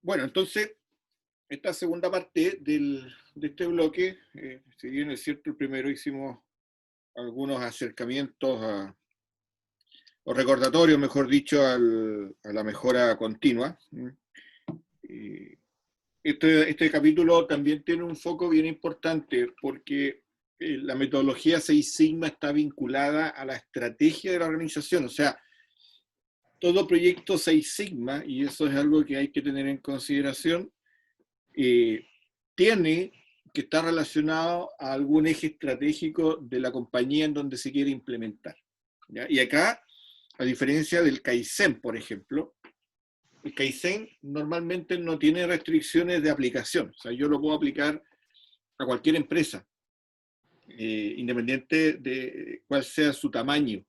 Bueno, entonces, esta segunda parte de este bloque, si bien es cierto, el primero hicimos algunos acercamientos o recordatorios, mejor dicho, a la mejora continua. Y este capítulo también tiene un foco bien importante porque la metodología Seis Sigma está vinculada a la estrategia de la organización. O sea, todo proyecto Seis Sigma, y eso es algo que hay que tener en consideración, tiene que estar relacionado a algún eje estratégico de la compañía en donde se quiere implementar. ¿Ya? Y acá, a diferencia del Kaizen, por ejemplo, el Kaizen normalmente no tiene restricciones de aplicación. O sea, yo lo puedo aplicar a cualquier empresa, independiente de cuál sea su tamaño.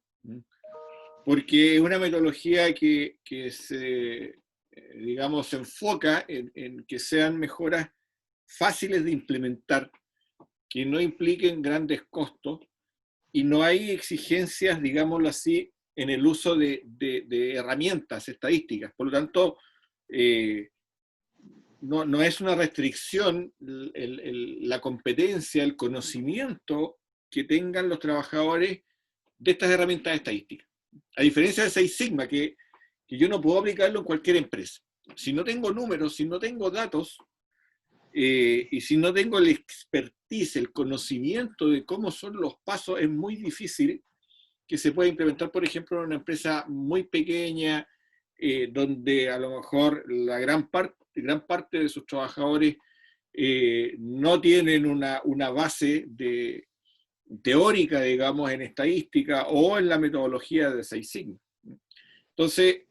Porque es una metodología que se, digamos, se enfoca en que sean mejoras fáciles de implementar, que no impliquen grandes costos y no hay exigencias, digámoslo así, en el uso de herramientas estadísticas. Por lo tanto, no es una restricción la competencia, el conocimiento que tengan los trabajadores de estas herramientas estadísticas. A diferencia de Seis Sigma, que yo no puedo aplicarlo en cualquier empresa. Si no tengo números, si no tengo datos, y si no tengo el expertise, el conocimiento de cómo son los pasos, es muy difícil que se pueda implementar, por ejemplo, en una empresa muy pequeña, donde a lo mejor la gran parte de sus trabajadores no tienen una base teórica, digamos, en estadística o en la metodología de Seis Sigma. Entonces,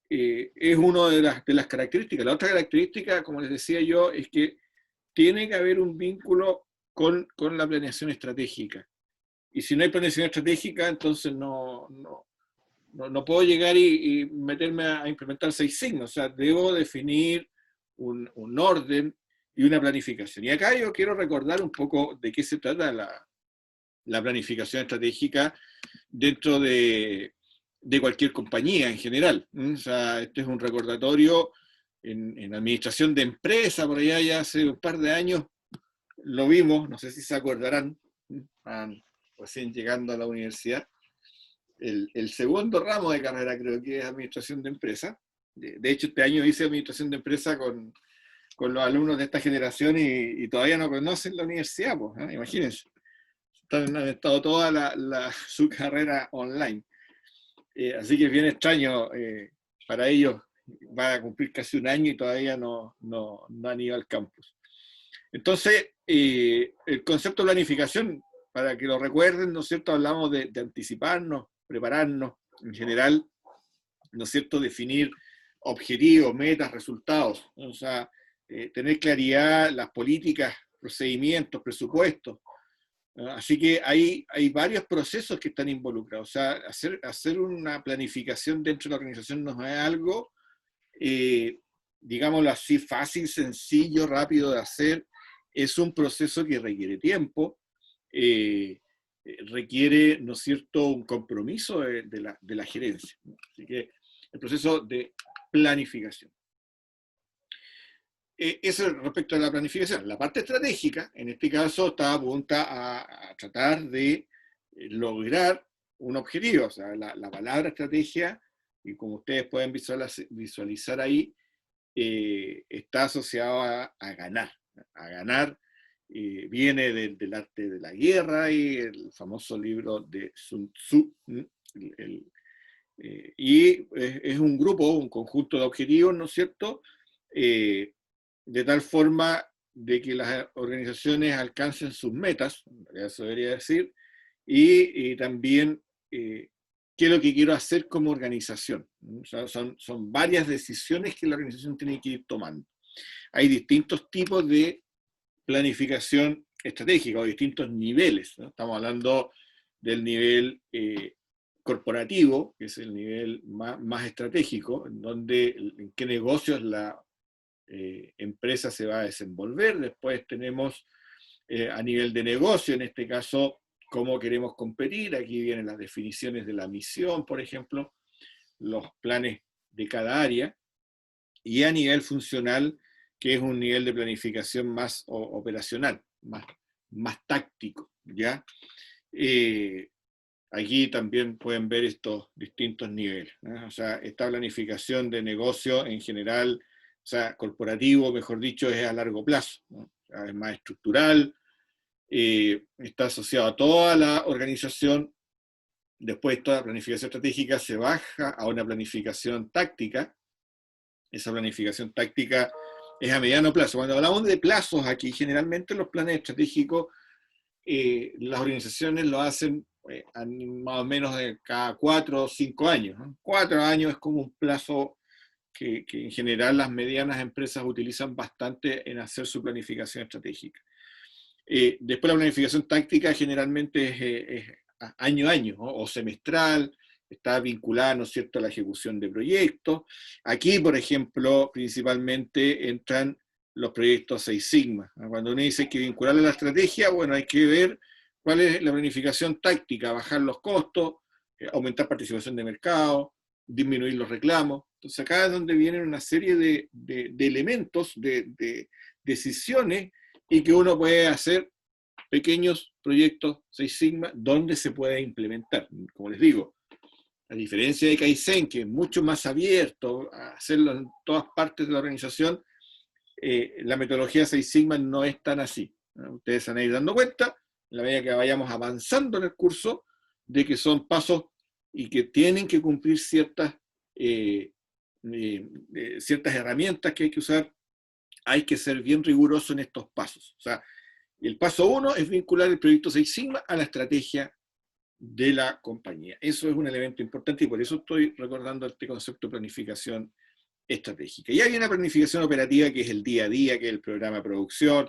es una de las características. La otra característica, como les decía yo, es que tiene que haber un vínculo con la planeación estratégica. Y si no hay planeación estratégica, entonces no puedo llegar y meterme a implementar Seis Sigma. O sea, debo definir un orden y una planificación. Y acá yo quiero recordar un poco de qué se trata la planificación estratégica dentro de cualquier compañía en general. O sea, este es un recordatorio en administración de empresa, por allá ya hace un par de años lo vimos, no sé si se acordarán, recién llegando a la universidad, el segundo ramo de carrera creo que es administración de empresa. De hecho, este año hice administración de empresa con los alumnos de esta generación y todavía no conocen la universidad, pues, ¿eh? Imagínense. Han estado toda su carrera online. Así que es bien extraño para ellos. Va a cumplir casi un año y todavía no han ido al campus. Entonces, el concepto de planificación, para que lo recuerden, ¿no es cierto? Hablamos de anticiparnos, prepararnos, en general, ¿no es cierto? Definir objetivos, metas, resultados. O sea, tener claridad, las políticas, procedimientos, presupuestos. Así que hay varios procesos que están involucrados. O sea, hacer una planificación dentro de la organización no es algo, digámoslo así, fácil, sencillo, rápido de hacer. Es un proceso que requiere tiempo, requiere, ¿no es cierto?, un compromiso de la gerencia. Así que el proceso de planificación. Eso respecto a la planificación. La parte estratégica, en este caso, está apunta a tratar de lograr un objetivo. O sea, la palabra estrategia, y como ustedes pueden visualizar ahí, está asociado a ganar. A ganar viene del arte de la guerra y el famoso libro de Sun Tzu. Y es un grupo, un conjunto de objetivos, ¿no es cierto?, de tal forma de que las organizaciones alcancen sus metas, eso debería decir, y también qué es lo que quiero hacer como organización. O sea, son varias decisiones que la organización tiene que ir tomando. Hay distintos tipos de planificación estratégica o distintos niveles, ¿no? Estamos hablando del nivel corporativo, que es el nivel más estratégico, en qué negocios la empresa se va a desenvolver. Después tenemos a nivel de negocio, en este caso, cómo queremos competir. Aquí vienen las definiciones de la misión, por ejemplo, los planes de cada área. y a nivel funcional, que es un nivel de planificación más operacional, más táctico, ¿ya? Aquí también pueden ver estos distintos niveles, ¿no? O sea, esta planificación de negocio en general, o sea, corporativo, mejor dicho, es a largo plazo, ¿no? O sea, es más estructural, está asociado a toda la organización. Después toda la planificación estratégica se baja a una planificación táctica. Esa planificación táctica es a mediano plazo. Cuando hablamos de plazos aquí, generalmente los planes estratégicos, las organizaciones lo hacen más o menos de cada 4 o 5 años, ¿no? 4 años es como un plazo que en general las medianas empresas utilizan bastante en hacer su planificación estratégica. Después la planificación táctica generalmente es año a año, ¿no? O semestral, está vinculada, ¿no es cierto?, a la ejecución de proyectos. Aquí, por ejemplo, principalmente entran los proyectos Seis Sigma. Cuando uno dice que vincularle a la estrategia, bueno, hay que ver cuál es la planificación táctica, bajar los costos, aumentar participación de mercado, disminuir los reclamos. Entonces acá es donde vienen una serie de elementos, de decisiones, y que uno puede hacer pequeños proyectos Seis Sigma donde se puede implementar. Como les digo, a diferencia de Kaizen, que es mucho más abierto a hacerlo en todas partes de la organización, la metodología Seis Sigma no es tan así, ¿no? Ustedes se van a ir dando cuenta, en la medida que vayamos avanzando en el curso, de que son pasos y que tienen que cumplir ciertas herramientas que hay que usar. Hay que ser bien riguroso en estos pasos. O sea, el paso 1 es vincular el proyecto Seis Sigma a la estrategia de la compañía. Eso es un elemento importante y por eso estoy recordando este concepto de planificación estratégica. Y hay una planificación operativa que es el día a día, que es el programa de producción,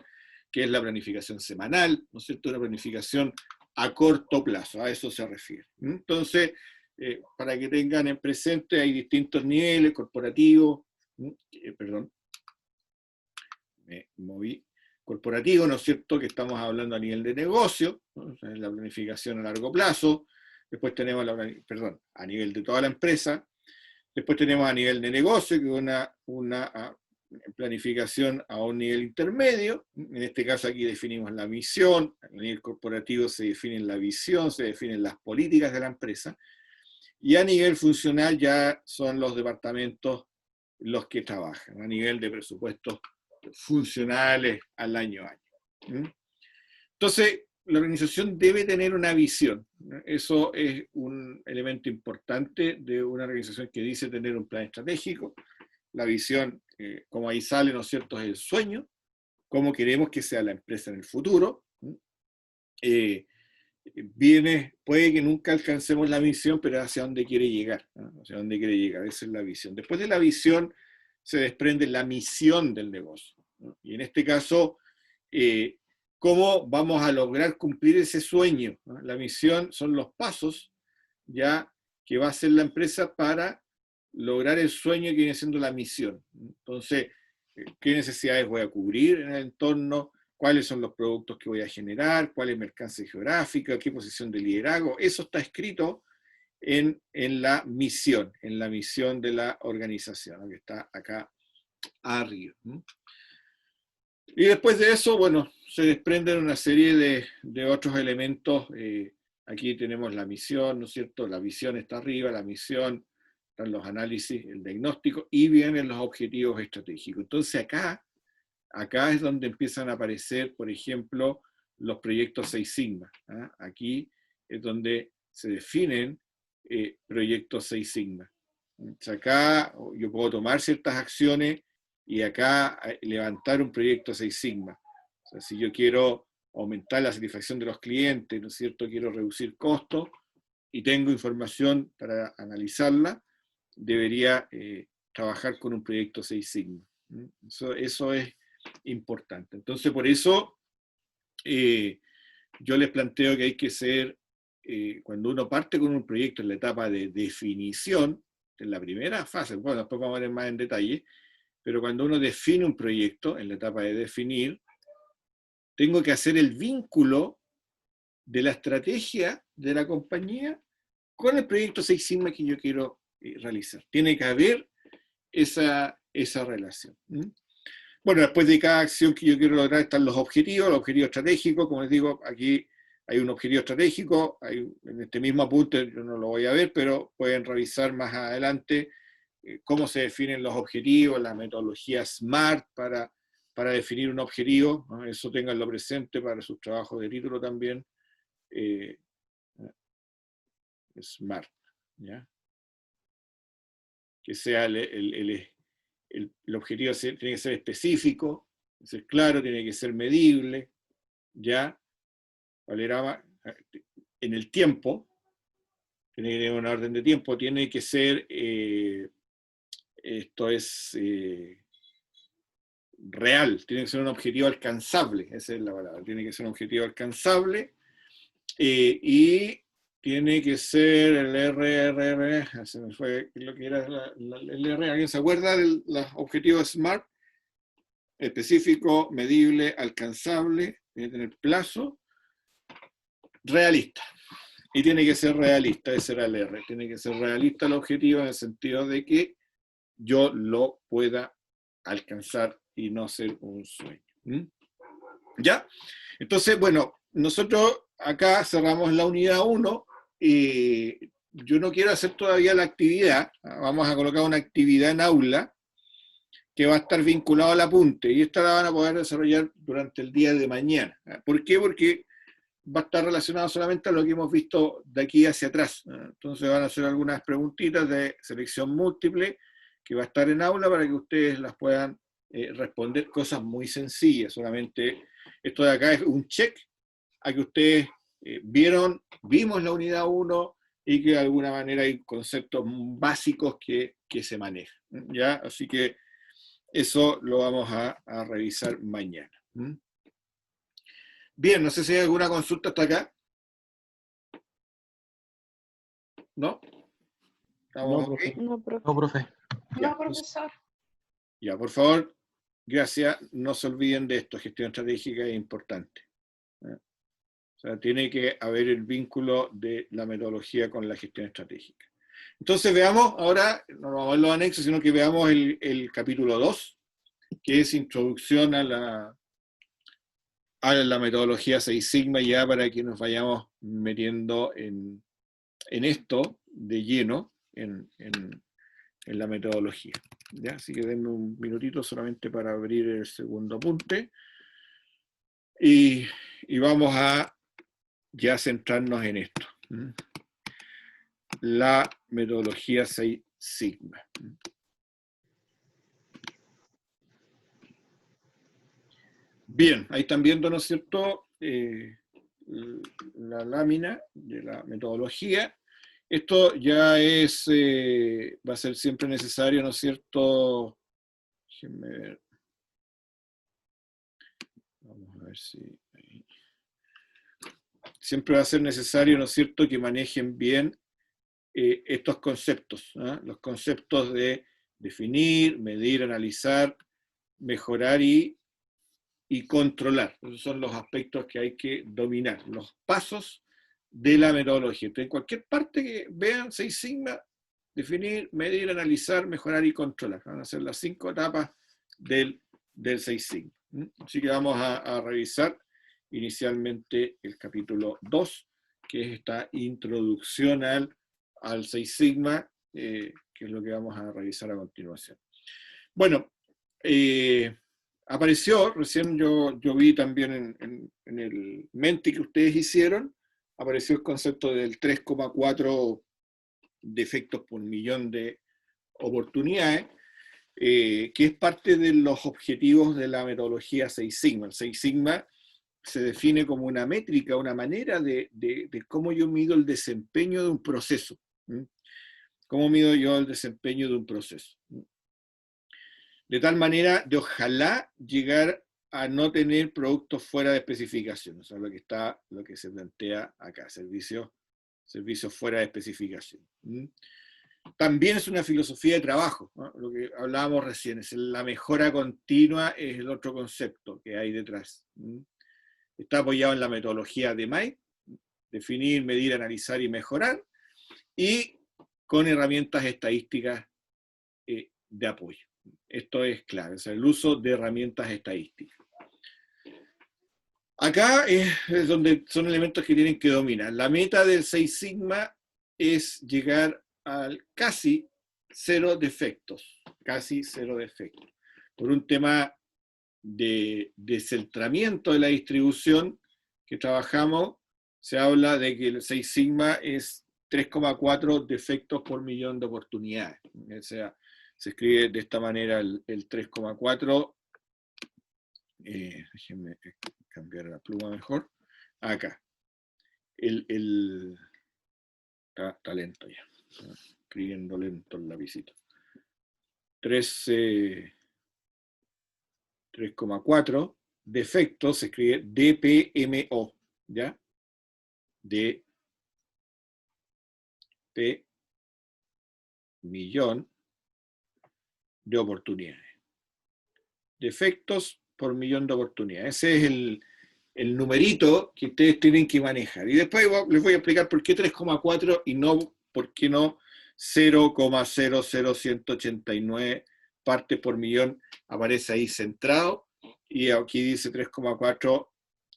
que es la planificación semanal, ¿no es cierto? Una planificación a corto plazo, a eso se refiere. Entonces, para que tengan en presente, hay distintos niveles corporativos, perdón, me moví, corporativo, ¿no es cierto?, que estamos hablando a nivel de negocio, ¿no? O sea, la planificación a largo plazo. Después tenemos, a nivel de toda la empresa. Después tenemos a nivel de negocio, que es una planificación a un nivel intermedio. En este caso aquí definimos la misión, a nivel corporativo se define la visión, se definen las políticas de la empresa, y a nivel funcional ya son los departamentos los que trabajan, a nivel de presupuestos funcionales al año a año. Entonces, la organización debe tener una visión. Eso es un elemento importante de una organización que dice tener un plan estratégico. La visión, como ahí sale, ¿no es cierto?, es el sueño, cómo queremos que sea la empresa en el futuro. Puede que nunca alcancemos la visión, pero hacia dónde quiere llegar, ¿no? Hacia dónde quiere llegar, esa es la visión. Después de la visión se desprende la misión del negocio, ¿no? Y en este caso, ¿cómo vamos a lograr cumplir ese sueño, ¿no? La misión son los pasos ya que va a hacer la empresa para lograr el sueño que viene siendo la misión. Entonces, ¿qué necesidades voy a cubrir en el entorno? ¿Cuáles son los productos que voy a generar? ¿Cuál es mercancía geográfica? ¿Qué posición de liderazgo? Eso está escrito en la misión de la organización, ¿no?, que está acá arriba. Y después de eso, bueno, se desprenden una serie de otros elementos. Aquí tenemos la misión, ¿no es cierto? La visión está arriba, la misión, están los análisis, el diagnóstico, y vienen los objetivos estratégicos. Entonces acá es donde empiezan a aparecer, por ejemplo, los proyectos Seis Sigma, ¿eh? Aquí es donde se definen proyectos Seis Sigma. Entonces acá yo puedo tomar ciertas acciones y acá levantar un proyecto Seis Sigma. O sea, si yo quiero aumentar la satisfacción de los clientes, ¿no es cierto?, quiero reducir costos y tengo información para analizarla, debería trabajar con un proyecto Seis Sigma. Eso es importante. Entonces, por eso yo les planteo que hay que ser, cuando uno parte con un proyecto en la etapa de definición, en la primera fase, bueno, después vamos a ver más en detalle, pero cuando uno define un proyecto en la etapa de definir, tengo que hacer el vínculo de la estrategia de la compañía con el proyecto Seis Sigma que yo quiero realizar. Tiene que haber esa esa relación. Bueno, después de cada acción que yo quiero lograr están los objetivos estratégicos. Como les digo, aquí hay un objetivo estratégico, en este mismo apunte, yo no lo voy a ver, pero pueden revisar más adelante cómo se definen los objetivos, la metodología SMART para definir un objetivo, ¿no? Eso ténganlo presente para sus trabajos de título también. SMART, ¿ya? Que sea el objetivo tiene que ser específico, tiene que ser claro, tiene que ser medible, ¿ya? En el tiempo, tiene que tener una orden de tiempo, tiene que ser, real, tiene que ser un objetivo alcanzable, esa es la palabra, tiene que ser un objetivo alcanzable, y tiene que ser el RRR, se me fue lo que era el R, ¿alguien se acuerda de los objetivos SMART? Específico, medible, alcanzable, tiene que tener plazo, realista. Y tiene que ser realista, ese era el R. Tiene que ser realista el objetivo en el sentido de que yo lo pueda alcanzar y no ser un sueño. ¿Ya? Entonces, bueno, nosotros acá cerramos la unidad 1 y yo no quiero hacer todavía la actividad. Vamos a colocar una actividad en aula que va a estar vinculada al apunte y esta la van a poder desarrollar durante el día de mañana. ¿Por qué? Porque va a estar relacionado solamente a lo que hemos visto de aquí hacia atrás. Entonces van a hacer algunas preguntitas de selección múltiple que va a estar en aula para que ustedes las puedan responder, cosas muy sencillas. Solamente esto de acá es un check a que ustedes vimos la unidad 1 y que de alguna manera hay conceptos básicos que se manejan. ¿Ya? Así que eso lo vamos a revisar mañana. Bien, no sé si hay alguna consulta hasta acá. ¿No? No, profe. No, profe. No, profe. Ya, No, profesor. ya, por favor, gracias. No se olviden de esto, gestión estratégica es importante. O sea, tiene que haber el vínculo de la metodología con la gestión estratégica. Entonces veamos, ahora, no vamos a ver los anexos, sino que veamos el capítulo 2, que es introducción a la metodología 6 Sigma, ya para que nos vayamos metiendo en esto de lleno, en la metodología. ¿Ya? Así que denme un minutito solamente para abrir el segundo apunte. Y vamos a ya centrarnos en esto. La metodología 6 Sigma. Bien, ahí están viendo, ¿no es cierto?, la lámina de la metodología. Esto ya es, va a ser siempre necesario, ¿no es cierto? Déjenme ver. Vamos a ver si... Siempre va a ser necesario, ¿no es cierto?, que manejen bien estos conceptos, ¿no? Los conceptos de definir, medir, analizar, mejorar y controlar. Esos son los aspectos que hay que dominar, los pasos de la metodología. Entonces, en cualquier parte que vean 6 Sigma, definir, medir, analizar, mejorar y controlar. Van a ser las 5 etapas del 6 Sigma. Así que vamos a revisar inicialmente el capítulo 2, que es esta introducción al 6 Sigma, que es lo que vamos a revisar a continuación. Bueno, apareció, recién yo vi también en el Menti que ustedes hicieron, apareció el concepto del 3,4 defectos por millón de oportunidades, que es parte de los objetivos de la metodología 6 Sigma. El 6 Sigma se define como una métrica, una manera de cómo yo mido el desempeño de un proceso. ¿Cómo mido yo el desempeño de un proceso? De tal manera de ojalá llegar a no tener productos fuera de especificación. O sea, lo que se plantea acá, servicios fuera de especificación. También es una filosofía de trabajo, ¿no? Lo que hablábamos recién, es la mejora continua, es el otro concepto que hay detrás. Está apoyado en la metodología de Mike, definir, medir, analizar y mejorar, y con herramientas estadísticas de apoyo. Esto es clave, o sea, el uso de herramientas estadísticas. Acá es donde son elementos que tienen que dominar. La meta del 6 Sigma es llegar al casi cero defectos, por un tema de descentramiento de la distribución que trabajamos. Se habla de que el 6 Sigma es 3,4 defectos por millón de oportunidades. O sea, se escribe de esta manera el 3,4. Déjenme cambiar la pluma mejor. Acá. Está lento ya. Escribiendo lento el lapicito. 3,4 defectos se escribe DPMO, ¿ya? DP millón de oportunidades. Defectos por millón de oportunidades. Ese es el numerito que ustedes tienen que manejar. Y después les voy a explicar por qué 3,4 y no, por qué no 0,00189 partes por millón aparece ahí centrado, y aquí dice 3,4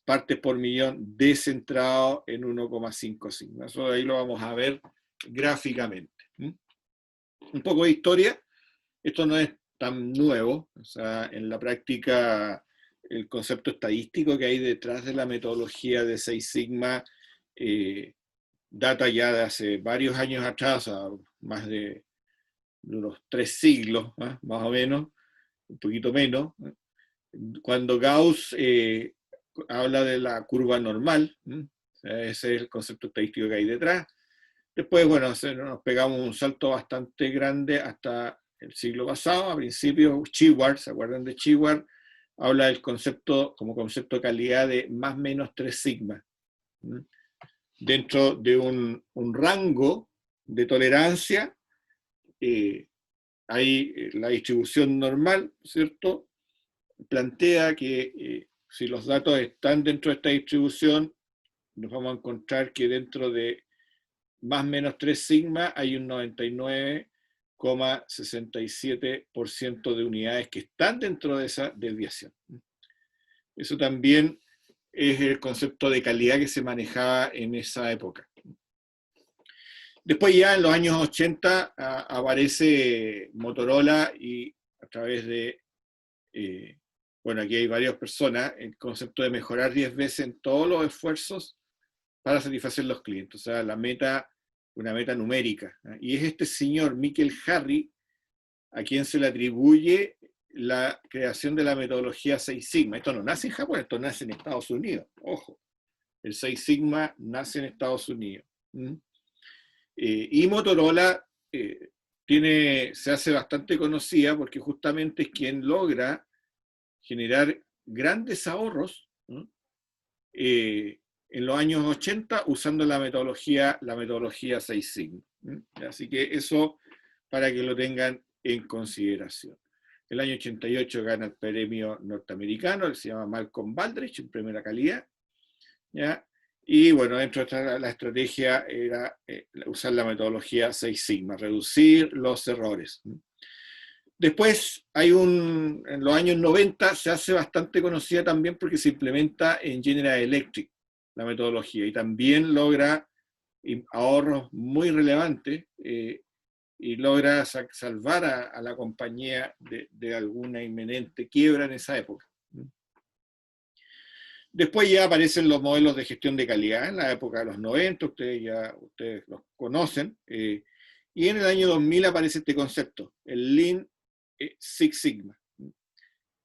partes por millón descentrado en 1,5 sigma. Eso ahí lo vamos a ver gráficamente. Un poco de historia. Esto no es tan nuevo, o sea, en la práctica el concepto estadístico que hay detrás de la metodología de 6 Sigma data ya de hace varios años atrás, a más de unos 3 siglos, más o menos, un poquito menos, cuando Gauss habla de la curva normal. Ese es el concepto estadístico que hay detrás. Después, bueno, nos pegamos un salto bastante grande hasta el siglo pasado, a principios. Shewhart, ¿se acuerdan de Shewhart? Habla del concepto, como concepto de calidad, de más o menos 3 sigma. Dentro de un rango de tolerancia, hay la distribución normal, ¿cierto? Plantea que si los datos están dentro de esta distribución, nos vamos a encontrar que dentro de más o menos 3 sigma hay un 99,67% de unidades que están dentro de esa desviación. Eso también es el concepto de calidad que se manejaba en esa época. Después ya en los años 80 aparece Motorola y a través de, bueno, aquí hay varias personas, el concepto de mejorar 10 veces en todos los esfuerzos para satisfacer los clientes, o sea, la meta, una meta numérica. Y es este señor, Michael Harry, a quien se le atribuye la creación de la metodología 6 Sigma. Esto no nace en Japón, esto nace en Estados Unidos. Ojo, el 6 Sigma nace en Estados Unidos. Y Motorola se hace bastante conocida porque justamente es quien logra generar grandes ahorros en los años 80 usando la metodología 6 Sigma. Así que eso para que lo tengan en consideración. El año 88 gana el premio norteamericano, que se llama Malcolm Baldrige, en primera calidad. ¿Ya? Y bueno, dentro de la estrategia era usar la metodología 6 Sigma, reducir los errores. Después en los años 90 se hace bastante conocida también porque se implementa en General Electric la metodología y también logra ahorros muy relevantes y logra salvar a la compañía de alguna inminente quiebra en esa época. Después ya aparecen los modelos de gestión de calidad en la época de los 90, ustedes los conocen, y en el año 2000 aparece este concepto, el Lean Six Sigma,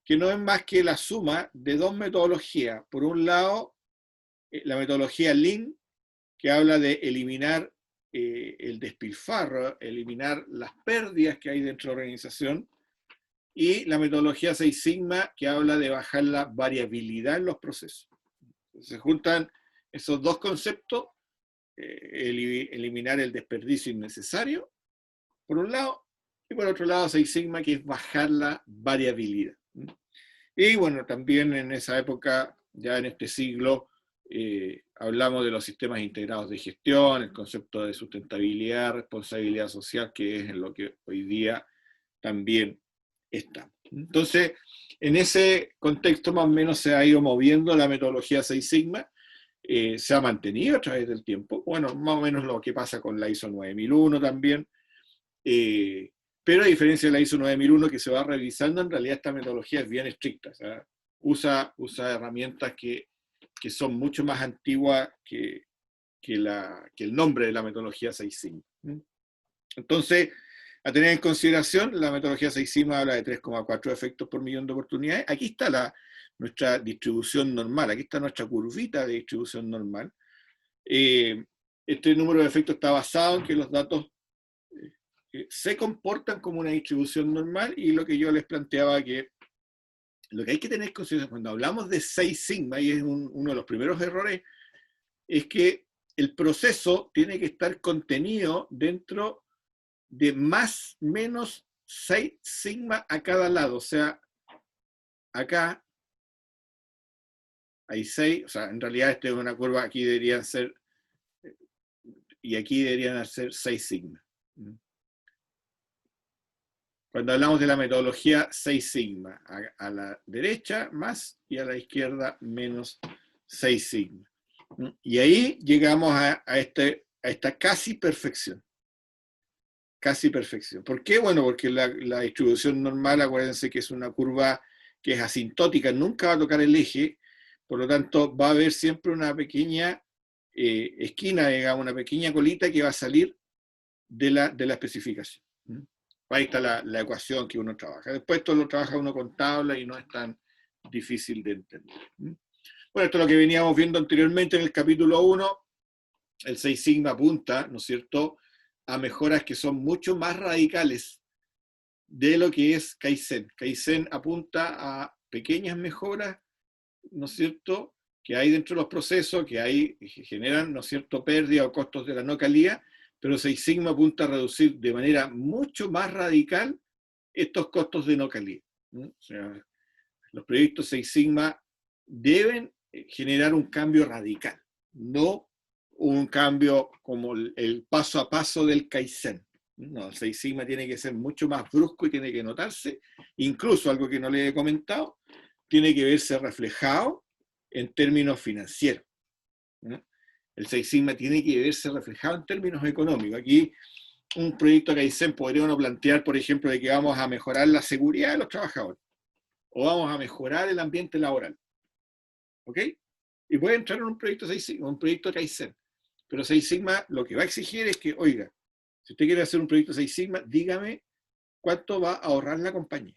que no es más que la suma de dos metodologías. Por un lado, la metodología Lean, que habla de eliminar el despilfarro, eliminar las pérdidas que hay dentro de la organización, y la metodología 6 Sigma, que habla de bajar la variabilidad en los procesos. Se juntan esos dos conceptos, eliminar el desperdicio innecesario, por un lado, y por otro lado 6 Sigma, que es bajar la variabilidad. Y bueno, también en esa época, ya en este siglo, hablamos de los sistemas integrados de gestión, el concepto de sustentabilidad, responsabilidad social, que es en lo que hoy día también estamos. Entonces, en ese contexto más o menos se ha ido moviendo la metodología Six Sigma, se ha mantenido a través del tiempo, bueno, más o menos lo que pasa con la ISO 9001 también, pero a diferencia de la ISO 9001 que se va revisando, en realidad esta metodología es bien estricta, o sea, usa herramientas que son mucho más antiguas que el nombre de la metodología Six Sigma. Entonces, a tener en consideración, la metodología Six Sigma habla de 3,4 efectos por millón de oportunidades. Aquí está nuestra distribución normal, aquí está nuestra curvita de distribución normal. Este número de efectos está basado en que los datos se comportan como una distribución normal, y lo que yo les planteaba que lo que hay que tener en consideración cuando hablamos de Six Sigma, y es uno de los primeros errores, es que el proceso tiene que estar contenido dentro de más o menos 6 sigma a cada lado. O sea, acá hay 6, o sea, en realidad esta es una curva, aquí deberían ser, y aquí deberían ser 6 sigma. Cuando hablamos de la metodología 6 sigma, a la derecha más y a la izquierda menos 6 sigma. Y ahí llegamos a esta casi perfección. Casi perfección. ¿Por qué? Bueno, porque la distribución normal, acuérdense que es una curva que es asintótica, nunca va a tocar el eje, por lo tanto va a haber siempre una pequeña esquina, digamos, una pequeña colita que va a salir de la especificación. Ahí está la ecuación que uno trabaja. Después esto lo trabaja uno con tabla y no es tan difícil de entender. Bueno, esto es lo que veníamos viendo anteriormente en el capítulo 1. El 6 sigma apunta, ¿no es cierto?, a mejoras que son mucho más radicales de lo que es Kaizen. Kaizen apunta a pequeñas mejoras, ¿no es cierto?, que hay dentro de los procesos, que generan, ¿no es cierto?, pérdida o costos de la no calidad, pero 6 sigma apunta a reducir de manera mucho más radical estos costos de no calidad. O sea, los proyectos 6 sigma deben generar un cambio radical, no un cambio como el paso a paso del Kaizen. No, el 6 sigma tiene que ser mucho más brusco y tiene que notarse, incluso algo que no le he comentado, tiene que verse reflejado en términos financieros. El 6 sigma tiene que verse reflejado en términos económicos. Aquí un proyecto Kaizen podría uno plantear, por ejemplo, de que vamos a mejorar la seguridad de los trabajadores o vamos a mejorar el ambiente laboral. ¿Ok? Y puede entrar en un proyecto 6 sigma, un proyecto Kaizen. Pero 6 sigma lo que va a exigir es que, oiga, si usted quiere hacer un proyecto 6 sigma, dígame cuánto va a ahorrar la compañía.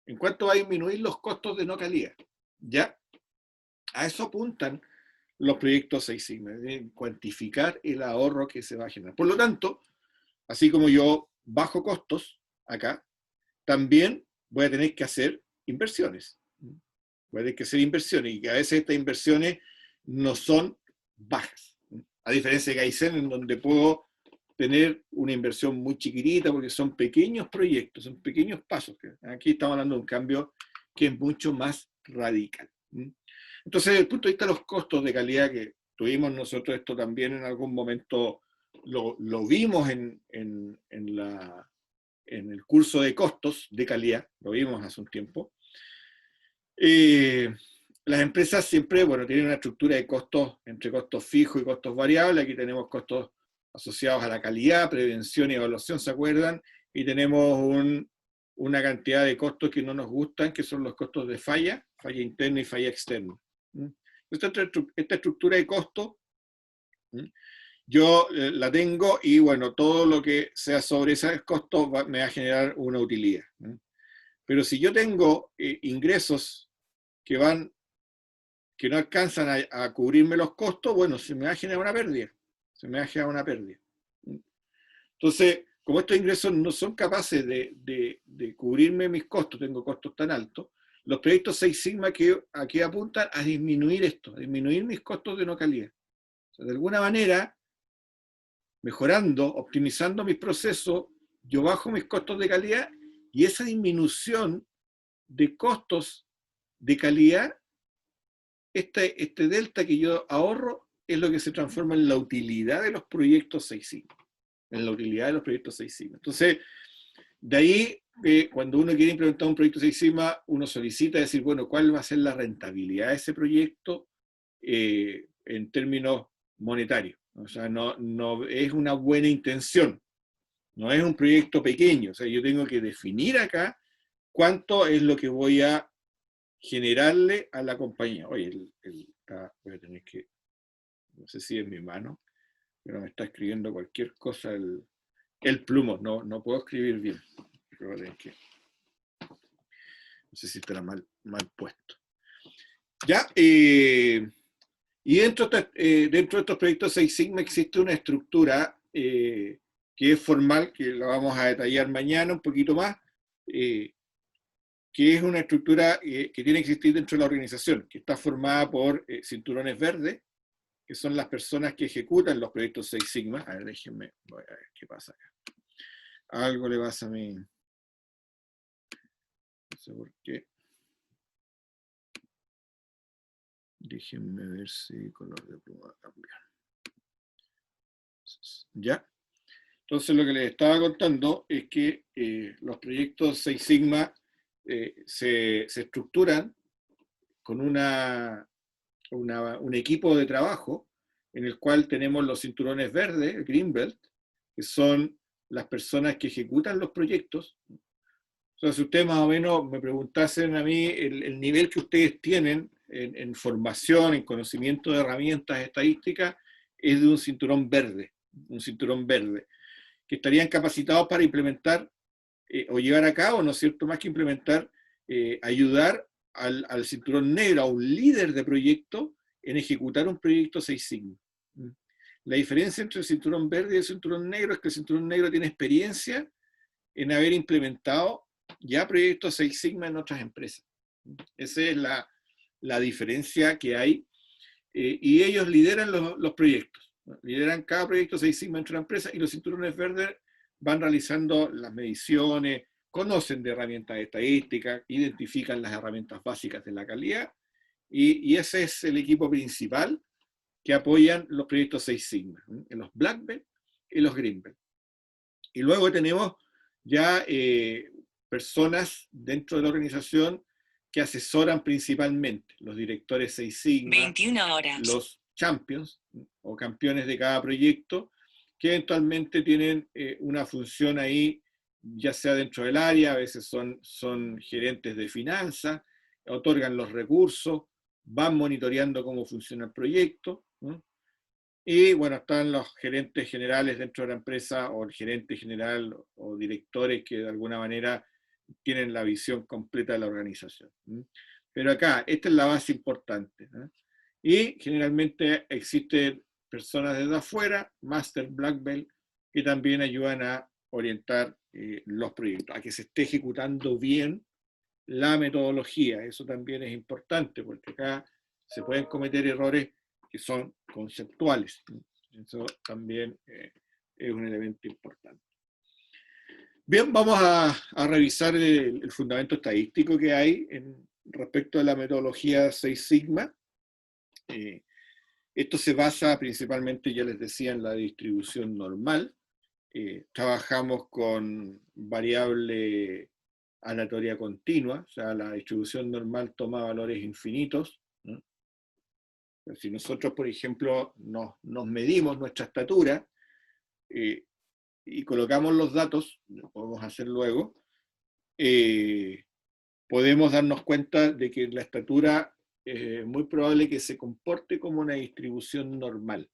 En cuánto va a disminuir los costos de no calidad. ¿Ya? A eso apuntan los proyectos 6 sigma, de cuantificar el ahorro que se va a generar. Por lo tanto, así como yo bajo costos acá, también voy a tener que hacer inversiones. Voy a tener que hacer inversiones, y que a veces estas inversiones no son bajas. A diferencia de Kaizen, en donde puedo tener una inversión muy chiquitita, porque son pequeños proyectos, son pequeños pasos. Aquí estamos hablando de un cambio que es mucho más radical. Entonces, desde el punto de vista de los costos de calidad que tuvimos nosotros, esto también en algún momento lo vimos en el curso de costos de calidad, lo vimos hace un tiempo. Las empresas siempre, bueno, tienen una estructura de costos entre costos fijos y costos variables. Aquí tenemos costos asociados a la calidad, prevención y evaluación, ¿se acuerdan? Y tenemos una cantidad de costos que no nos gustan, que son los costos de falla interna y falla externa. Esta estructura de costos, yo la tengo, y bueno, todo lo que sea sobre esos costos me va a generar una utilidad. Pero si yo tengo ingresos que no alcanzan a cubrirme los costos, bueno, se me va a generar una pérdida. Se me va a generar una pérdida. Entonces, como estos ingresos no son capaces de cubrirme mis costos, tengo costos tan altos, los proyectos 6 sigma aquí apuntan a disminuir esto, a disminuir mis costos de no calidad. O sea, de alguna manera, mejorando, optimizando mis procesos, yo bajo mis costos de calidad, y esa disminución de costos de calidad, este delta que yo ahorro, es lo que se transforma en la utilidad de los proyectos 6 sigma. En la utilidad de los proyectos 6 sigma. Entonces, de ahí que cuando uno quiere implementar un proyecto Six Sigma, uno solicita decir, bueno, ¿cuál va a ser la rentabilidad de ese proyecto en términos monetarios? O sea, no es una buena intención, no es un proyecto pequeño. O sea, yo tengo que definir acá cuánto es lo que voy a generarle a la compañía. Oye, voy a tener que, no sé si es mi mano, pero me está escribiendo cualquier cosa el plumo, no puedo escribir bien. Voy a tener que, no sé si estará mal puesto. ¿Ya? Y dentro de estos proyectos Six Sigma existe una estructura que es formal, que la vamos a detallar mañana un poquito más, que es una estructura que tiene que existir dentro de la organización, que está formada por cinturones verdes, que son las personas que ejecutan los proyectos Six Sigma. A ver, déjenme, voy a ver qué pasa acá. Algo le pasa a mí. No sé por qué. Déjenme ver si color de pluma cambia. ¿Ya? Entonces lo que les estaba contando es que los proyectos Six Sigma se estructuran con un equipo de trabajo en el cual tenemos los cinturones verdes, el Green Belt, que son las personas que ejecutan los proyectos. O sea, si ustedes más o menos me preguntasen a mí el nivel que ustedes tienen en formación, en conocimiento de herramientas estadísticas, es de un cinturón verde, que estarían capacitados para implementar o llevar a cabo, ¿no es cierto?, más que implementar, ayudar al cinturón negro, a un líder de proyecto, en ejecutar un proyecto Six Sigma. La diferencia entre el cinturón verde y el cinturón negro es que el cinturón negro tiene experiencia en haber implementado ya proyectos Six Sigma en otras empresas. Esa es la diferencia que hay, y ellos lideran los proyectos, ¿no? Lideran cada proyecto Six Sigma entre una empresa, y los cinturones verdes van realizando las mediciones, conocen de herramientas estadísticas, identifican las herramientas básicas de la calidad, y ese es el equipo principal que apoyan los proyectos Six Sigma, en los Black Belt y los Green Belt. Y luego tenemos ya personas dentro de la organización que asesoran principalmente, los directores Six Sigma, 21 horas. Los champions o campeones de cada proyecto, que eventualmente tienen una función ahí, ya sea dentro del área, a veces son gerentes de finanzas, otorgan los recursos, van monitoreando cómo funciona el proyecto, ¿no? Y bueno, están los gerentes generales dentro de la empresa, o el gerente general o directores que de alguna manera tienen la visión completa de la organización. Pero acá, esta es la base importante, ¿no? Y generalmente existen personas desde afuera, Master, Black Belt, que también ayudan a orientar los proyectos, a que se esté ejecutando bien la metodología. Eso también es importante, porque acá se pueden cometer errores que son conceptuales. Eso también es un elemento importante. Bien, vamos a revisar el fundamento estadístico que hay respecto a la metodología Six Sigma. Esto se basa principalmente, ya les decía, en la distribución normal. Trabajamos con variable aleatoria continua, o sea, la distribución normal toma valores infinitos, ¿no? Si nosotros, por ejemplo, nos medimos nuestra estatura y colocamos los datos, lo podemos hacer luego, podemos darnos cuenta de que la estatura es muy probable que se comporte como una distribución normal.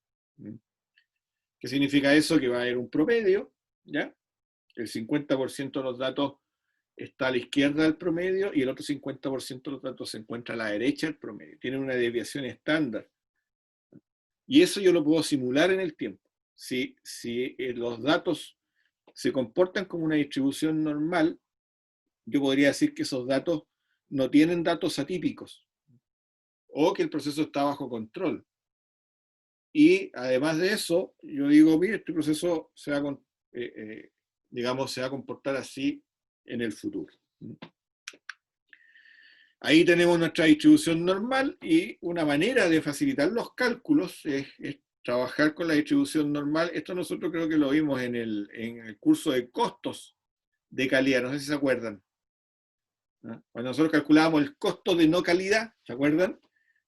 ¿Qué significa eso? Que va a haber un promedio, ¿ya? El 50% de los datos está a la izquierda del promedio y el otro 50% de los datos se encuentra a la derecha del promedio. Tienen una desviación estándar. Y eso yo lo puedo simular en el tiempo. Si los datos se comportan como una distribución normal, yo podría decir que esos datos no tienen datos atípicos, o que el proceso está bajo control. Y además de eso, yo digo, mire, este proceso se va a comportar así en el futuro. Ahí tenemos nuestra distribución normal, y una manera de facilitar los cálculos es trabajar con la distribución normal. Esto nosotros creo que lo vimos en el curso de costos de calidad, no sé si se acuerdan. ¿No? Cuando nosotros calculábamos el costo de no calidad, ¿se acuerdan?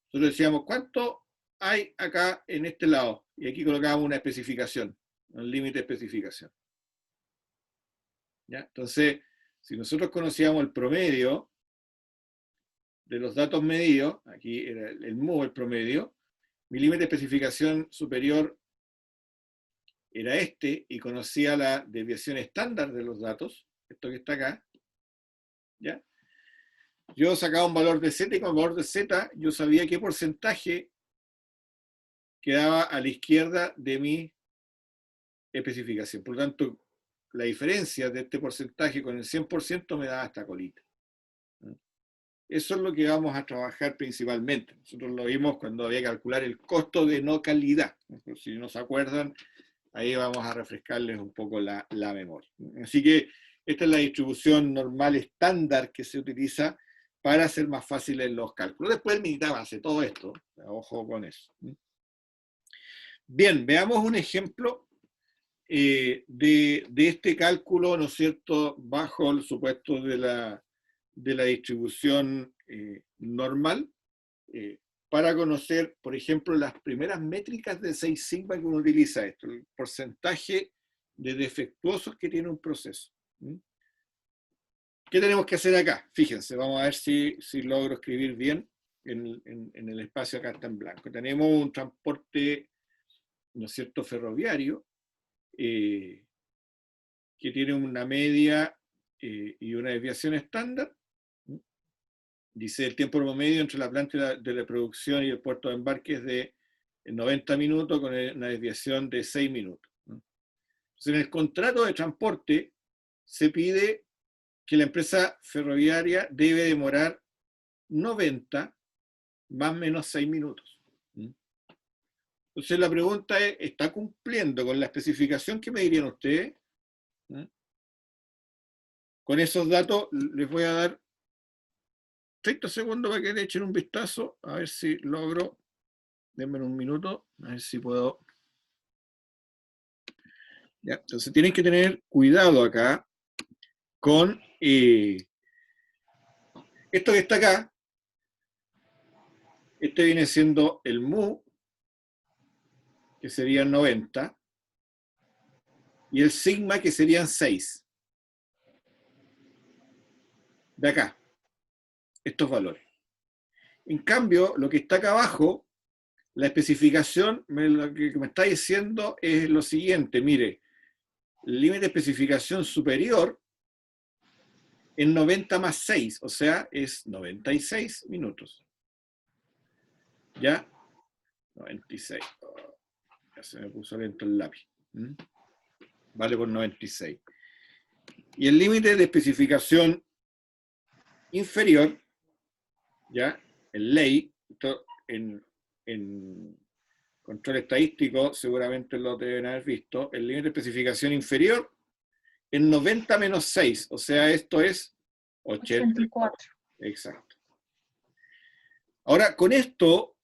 Nosotros decíamos, ¿cuánto hay acá en este lado? Y aquí colocábamos una especificación, un límite de especificación. ¿Ya? Entonces, si nosotros conocíamos el promedio de los datos medidos, aquí era el MU, el promedio, mi límite de especificación superior era este, y conocía la desviación estándar de los datos, esto que está acá, ¿ya? Yo sacaba un valor de Z, y con el valor de Z yo sabía qué porcentaje quedaba a la izquierda de mi especificación. Por lo tanto, la diferencia de este porcentaje con el 100% me da esta colita. Eso es lo que vamos a trabajar principalmente. Nosotros lo vimos cuando había que calcular el costo de no calidad. Si no se acuerdan, ahí vamos a refrescarles un poco la memoria. Así que esta es la distribución normal estándar que se utiliza para hacer más fáciles los cálculos. Después el Minitab hace todo esto. Ojo con eso. Bien, veamos un ejemplo de este cálculo, ¿no es cierto?, bajo el supuesto de la distribución normal, para conocer, por ejemplo, las primeras métricas de 6 sigma que uno utiliza esto, el porcentaje de defectuosos que tiene un proceso. ¿Qué tenemos que hacer acá? Fíjense, vamos a ver si logro escribir bien en el espacio acá está en blanco. Tenemos un transporte, ¿no es cierto?, ferroviario, que tiene una media y una desviación estándar. Dice el tiempo promedio entre la planta de la producción y el puerto de embarque es de 90 minutos con una desviación de 6 minutos. Entonces, en el contrato de transporte se pide que la empresa ferroviaria debe demorar 90 más o menos 6 minutos. Entonces la pregunta es, ¿está cumpliendo con la especificación que me dirían ustedes? Con esos datos les voy a dar 30 segundos para que le echen un vistazo, a ver si logro. Denme un minuto, a ver si puedo. Ya, entonces tienen que tener cuidado acá con esto que está acá. Este viene siendo el mu, que serían 90, y el sigma, que serían 6. De acá, estos valores. En cambio, lo que está acá abajo, la especificación, lo que me está diciendo es lo siguiente, mire, el límite de especificación superior es 90 más 6, o sea, es 96 minutos. ¿Ya? 96. Oh, ya se me puso lento el lápiz. Vale por 96. Y el límite de especificación inferior, ¿ya? En ley, en control estadístico, seguramente lo deben haber visto, el límite de especificación inferior es 90 menos 6, o sea, esto es 84. Exacto. Ahora, con esto,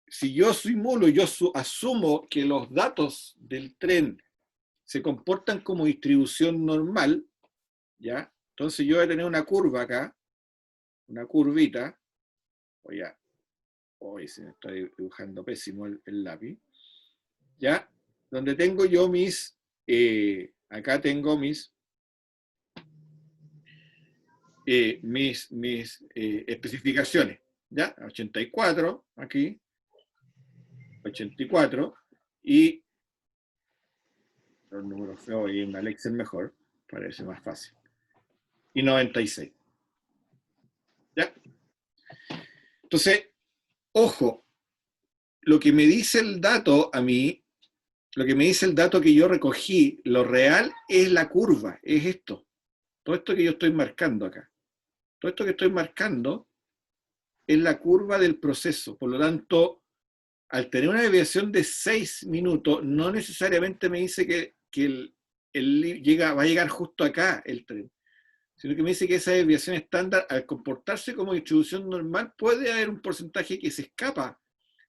si yo simulo, yo asumo que los datos del tren se comportan como distribución normal, ¿ya? Entonces yo voy a tener una curva acá, una curvita, hoy se me está dibujando pésimo el lápiz, ¿ya? Donde tengo yo mis, acá tengo mis especificaciones, ¿ya? 84, aquí, 84, y los números feos y una Excel mejor, parece más fácil, y 96. ¿Ya? Entonces, ojo, lo que me dice el dato a mí, lo que me dice el dato que yo recogí, lo real es la curva, es esto. Todo esto que yo estoy marcando acá. Todo esto que estoy marcando es la curva del proceso. Por lo tanto, al tener una desviación de 6 minutos, no necesariamente me dice que va a llegar justo acá el tren, sino que me dice que esa desviación estándar, al comportarse como distribución normal, puede haber un porcentaje que se escapa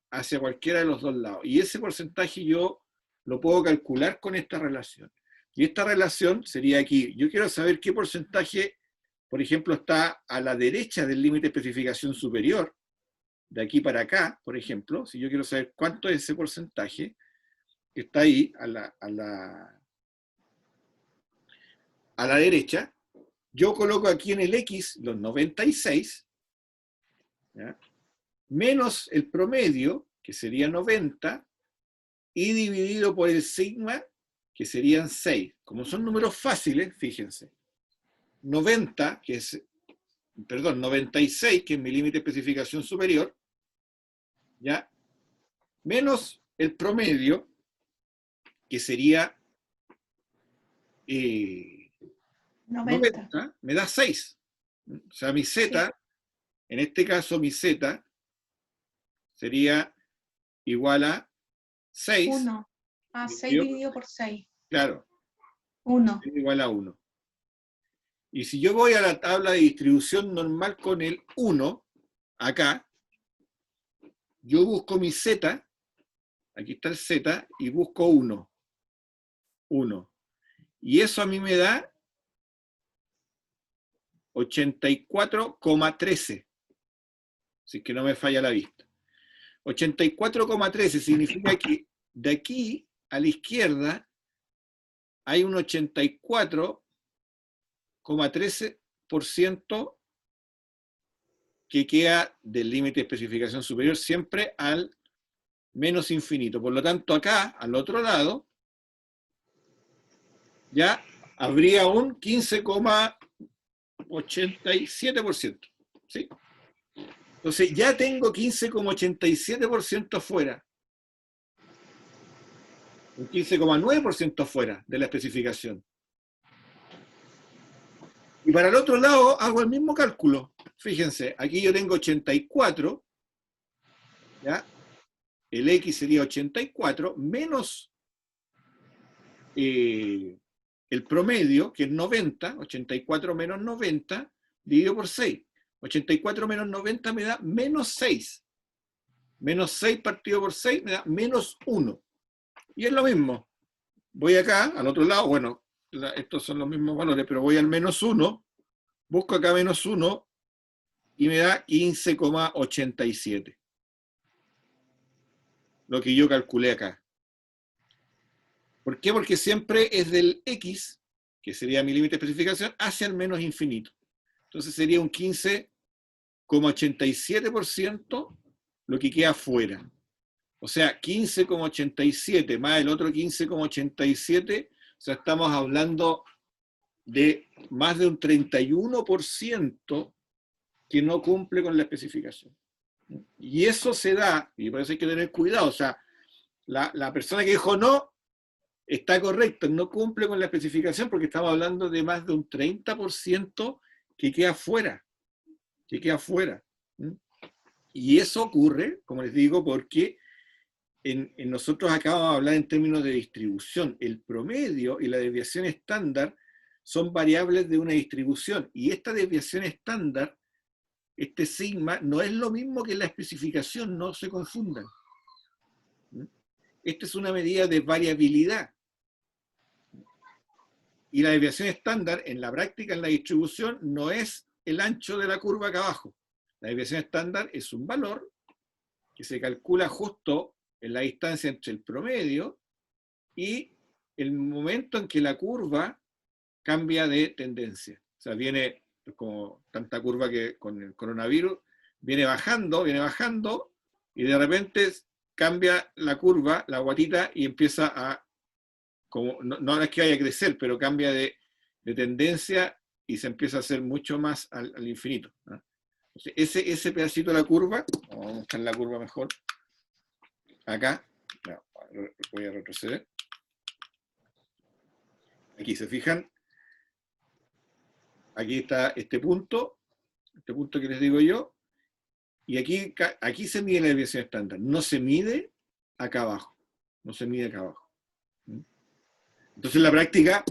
hacia cualquiera de los dos lados. Y ese porcentaje yo lo puedo calcular con esta relación. Y esta relación sería aquí. Yo quiero saber qué porcentaje, por ejemplo, está a la derecha del límite de especificación superior, de aquí para acá, por ejemplo. Si yo quiero saber cuánto es ese porcentaje que está ahí a la derecha, yo coloco aquí en el X los 96, ¿ya? Menos el promedio, que sería 90, y dividido por el sigma, que serían 6. Como son números fáciles, fíjense, 90, que es, perdón, 96, que es mi límite de especificación superior, ¿ya? Menos el promedio, que sería 90, me da 6. O sea, mi Z, sí. En este caso mi Z sería igual a 6. 1. Ah, 6 dividido por 6. Claro. 1. Igual a 1. Y si yo voy a la tabla de distribución normal con el 1, acá, yo busco mi Z, aquí está el Z, y busco 1. 1. Y eso a mí me da 84,13. Si es que no me falla la vista. 84,13 significa que de aquí a la izquierda hay un 84,13% que queda del límite de especificación superior siempre al menos infinito. Por lo tanto, acá, al otro lado, ya habría un 15,87%. ¿Sí? Entonces, ya tengo 15,87% afuera. Un 15,9% afuera de la especificación. Y para el otro lado hago el mismo cálculo. Fíjense, aquí yo tengo 84, ¿ya? El X sería 84, menos el promedio, que es 90, 84 menos 90, dividido por 6. 84 menos 90 me da menos 6. Menos 6 partido por 6 me da menos 1. Y es lo mismo. Voy acá, al otro lado, bueno, estos son los mismos valores, pero voy al menos 1, busco acá menos 1 y me da 15,87. Lo que yo calculé acá. ¿Por qué? Porque siempre es del X, que sería mi límite de especificación, hacia el menos infinito. Entonces sería un 15,87% lo que queda fuera. O sea, 15,87 más el otro 15,87, o sea, estamos hablando de más de un 31% que no cumple con la especificación. Y eso se da, y por eso hay que tener cuidado, o sea, la persona que dijo no, está correcto, no cumple con la especificación porque estamos hablando de más de un 30% que queda fuera, Y eso ocurre, como les digo, porque en nosotros acabamos de hablar en términos de distribución. El promedio y la desviación estándar son variables de una distribución, y esta desviación estándar, este sigma, no es lo mismo que la especificación, no se confundan. Esta es una medida de variabilidad. Y la desviación estándar, en la práctica, en la distribución, no es el ancho de la curva acá abajo. La desviación estándar es un valor que se calcula justo en la distancia entre el promedio y el momento en que la curva cambia de tendencia. O sea, viene como tanta curva que con el coronavirus, viene bajando, y de repente cambia la curva, la guatita, y empieza a, como, no es que vaya a crecer, pero cambia de tendencia y se empieza a hacer mucho más al infinito, ¿no? Entonces, ese pedacito de la curva, vamos a buscar la curva mejor, acá, voy a retroceder. Aquí, ¿se fijan? Aquí está este punto que les digo yo, y aquí se mide la desviación estándar, no se mide acá abajo, Entonces en la práctica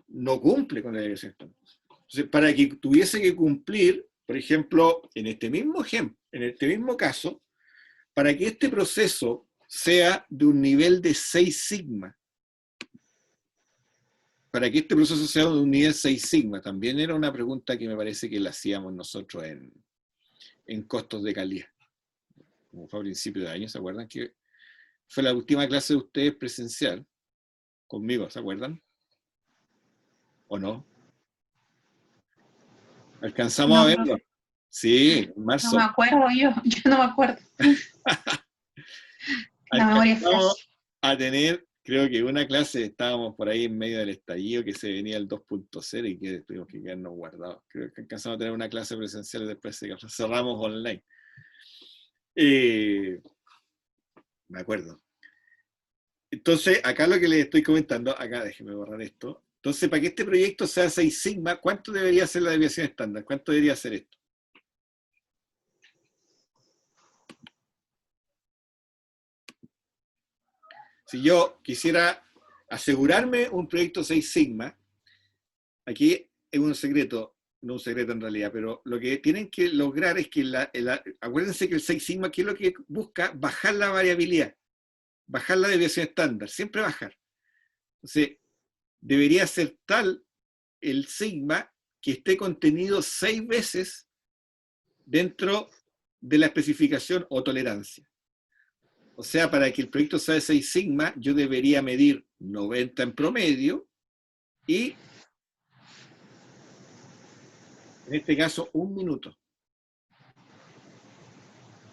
no cumple con la desviación estándar. Entonces, para que tuviese que cumplir, por ejemplo, en este mismo caso, para que este proceso sea de un nivel de 6 sigma, para que este proceso sea de un nivel 6 sigma, también era una pregunta que me parece que la hacíamos nosotros en costos de calidad. Como fue a principios de año, ¿se acuerdan? Que fue la última clase de ustedes presencial, conmigo, ¿se acuerdan? ¿O no? ¿Alcanzamos No, a verlo? Sí, en no marzo. me acuerdo yo no me acuerdo. La memoria es Alcanzamos frágil. a tener, creo que una clase, estábamos por ahí en medio del estallido, que se venía el 2.0 y que tuvimos que quedarnos guardados. Creo que alcanzamos a tener una clase presencial y después cerramos online. Me acuerdo. Entonces, acá lo que les estoy comentando, acá déjenme borrar esto. Entonces, para que este proyecto sea 6 sigma, ¿cuánto debería ser la desviación estándar? ¿Cuánto debería ser esto? Si yo quisiera asegurarme un proyecto 6 sigma, aquí es un secreto, no un secreto en realidad, pero lo que tienen que lograr es que, acuérdense que el 6 sigma, ¿qué es lo que busca? Bajar la variabilidad, bajar la desviación estándar, siempre bajar. Entonces, debería ser tal el sigma que esté contenido 6 veces dentro de la especificación o tolerancia. O sea, para que el proyecto sea de 6 sigma, yo debería medir 90 en promedio y, en este caso, 1 minuto.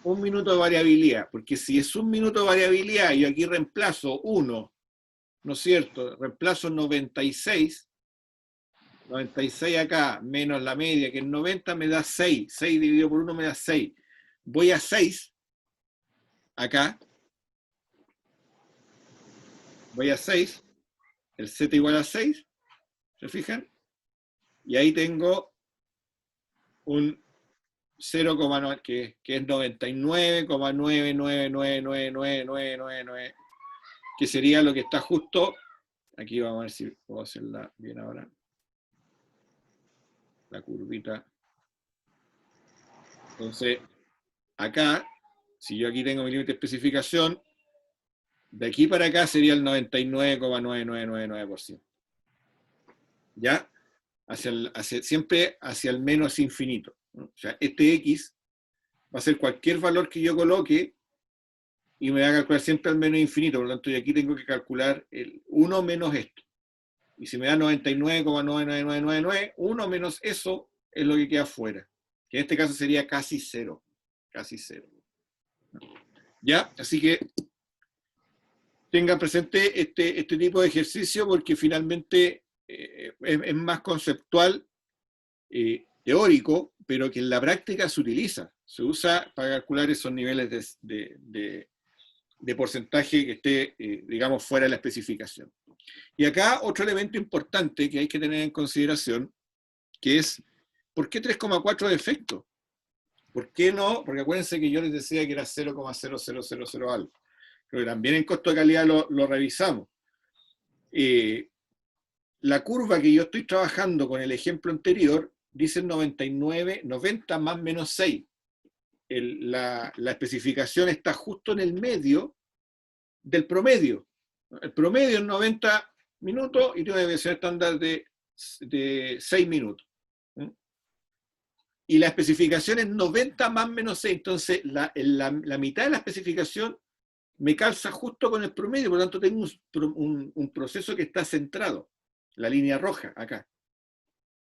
1 minuto de variabilidad, porque si es 1 minuto de variabilidad, yo aquí reemplazo 1, ¿no es cierto? Reemplazo 96 acá, menos la media, que es 90, me da 6. 6 dividido por 1 me da 6. Voy a 6, acá. Voy a 6, el z igual a 6, ¿se fijan? Y ahí tengo un 0,9, que es 99,9999999, que sería lo que está justo. Aquí vamos a ver si puedo hacerla bien ahora. La curvita. Entonces, acá, si yo aquí tengo mi límite de especificación, de aquí para acá sería el 99,9999%. ¿Ya? Siempre hacia el menos infinito, ¿no? O sea, este X va a ser cualquier valor que yo coloque y me va a calcular siempre al menos infinito, por lo tanto, yo aquí tengo que calcular el 1 menos esto. Y si me da 99,99999, 1 menos eso es lo que queda fuera, que en este caso sería casi cero. Casi cero. ¿Ya? Así que tengan presente este tipo de ejercicio porque finalmente es más conceptual, teórico, pero que en la práctica se utiliza. Se usa para calcular esos niveles de porcentaje que esté, digamos, fuera de la especificación. Y acá otro elemento importante que hay que tener en consideración, que es, ¿por qué 3,4 de efecto? ¿Por qué no? Porque acuérdense que yo les decía que era 0,0000 algo. Pero también en costo de calidad lo revisamos. La curva que yo estoy trabajando con el ejemplo anterior dice 99, 90 más menos 6. La especificación está justo en el medio del promedio. El promedio es 90 minutos y tiene una desviación estándar de 6 minutos. Y la especificación es 90 más menos 6. Entonces, la mitad de la especificación me calza justo con el promedio, por lo tanto tengo un proceso que está centrado. La línea roja acá.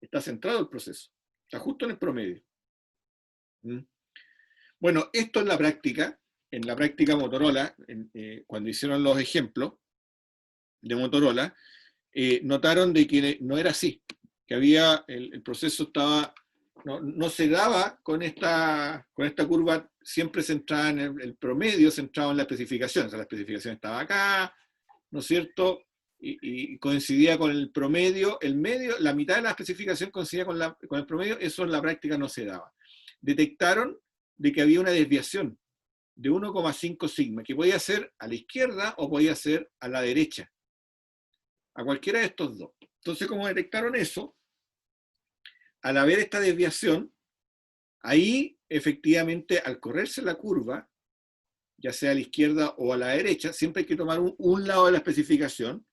Está centrado el proceso. Está justo en el promedio. Bueno, esto en la práctica Motorola, cuando hicieron los ejemplos de Motorola, notaron de que no era así, que había, el proceso estaba, no se daba con esta curva siempre centrada en el promedio, centrado en la especificación. O sea, la especificación estaba acá, ¿no es cierto? Y coincidía con el promedio, el medio, la mitad de la especificación coincidía con el promedio, eso en la práctica no se daba. Detectaron de que había una desviación de 1,5 sigma, que podía ser a la izquierda o podía ser a la derecha, a cualquiera de estos dos. Entonces, como detectaron eso, al haber esta desviación, ahí efectivamente al correrse la curva, ya sea a la izquierda o a la derecha, siempre hay que tomar un lado de la especificación,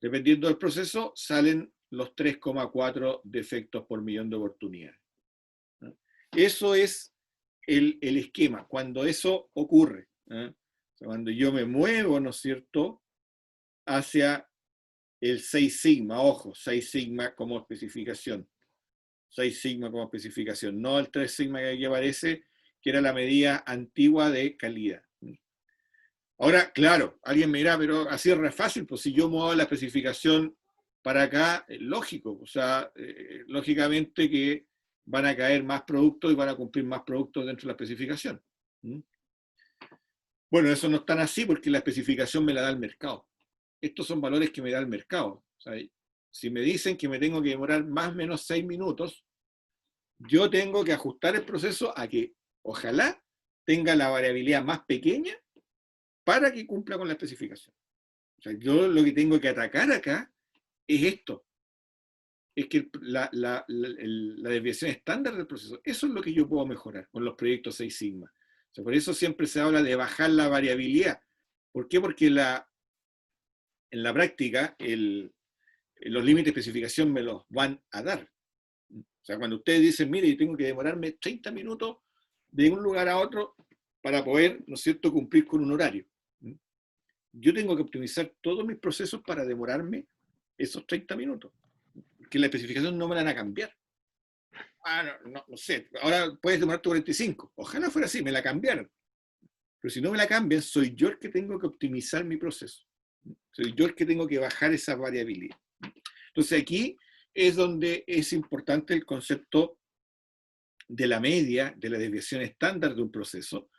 Dependiendo del proceso, salen los 3,4 defectos por millón de oportunidades. ¿No? Eso es el esquema. Cuando eso ocurre, ¿no? O sea, cuando yo me muevo, ¿no es cierto?, hacia el 6 sigma, ojo, 6 sigma como especificación. 6 sigma como especificación, no el 3 sigma que aquí aparece, que era la medida antigua de calidad. Ahora, claro, alguien me dirá, pero así es re fácil, pues si yo muevo la especificación para acá, es lógico, o sea, lógicamente que van a caer más productos y van a cumplir más productos dentro de la especificación. Bueno, eso no es tan así porque la especificación me la da el mercado. Estos son valores que me da el mercado. O sea, si me dicen que me tengo que demorar más o menos 6 minutos, yo tengo que ajustar el proceso a que ojalá tenga la variabilidad más pequeña para que cumpla con la especificación. O sea, yo lo que tengo que atacar acá es esto. Es que la desviación estándar del proceso, eso es lo que yo puedo mejorar con los proyectos 6 sigma. O sea, por eso siempre se habla de bajar la variabilidad. ¿Por qué? Porque en la práctica los límites de especificación me los van a dar. O sea, cuando ustedes dicen, mire, yo tengo que demorarme 30 minutos de un lugar a otro para poder, ¿no es cierto?, cumplir con un horario. Yo tengo que optimizar todos mis procesos para demorarme esos 30 minutos. Porque la especificación no me la van a cambiar. No sé, ahora puedes demorarte 45. Ojalá fuera así, me la cambiaron. Pero si no me la cambian, soy yo el que tengo que optimizar mi proceso. Soy yo el que tengo que bajar esa variabilidad. Entonces aquí es donde es importante el concepto de la media, de la desviación estándar de un proceso,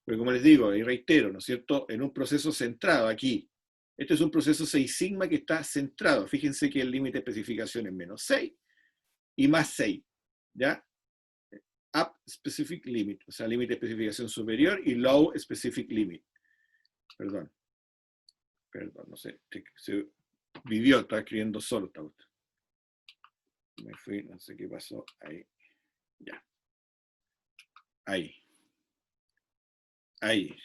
porque como les digo, y reitero, ¿no es cierto?, en un proceso centrado aquí, este es un proceso 6 sigma que está centrado, fíjense que el límite de especificación es menos 6 y más 6, ¿ya? Up specific limit, o sea, límite de especificación superior y low specific limit. Perdón, no sé, se vivió, estaba escribiendo solo esta otra. Me fui, no sé qué pasó ahí. Ya. Ahí.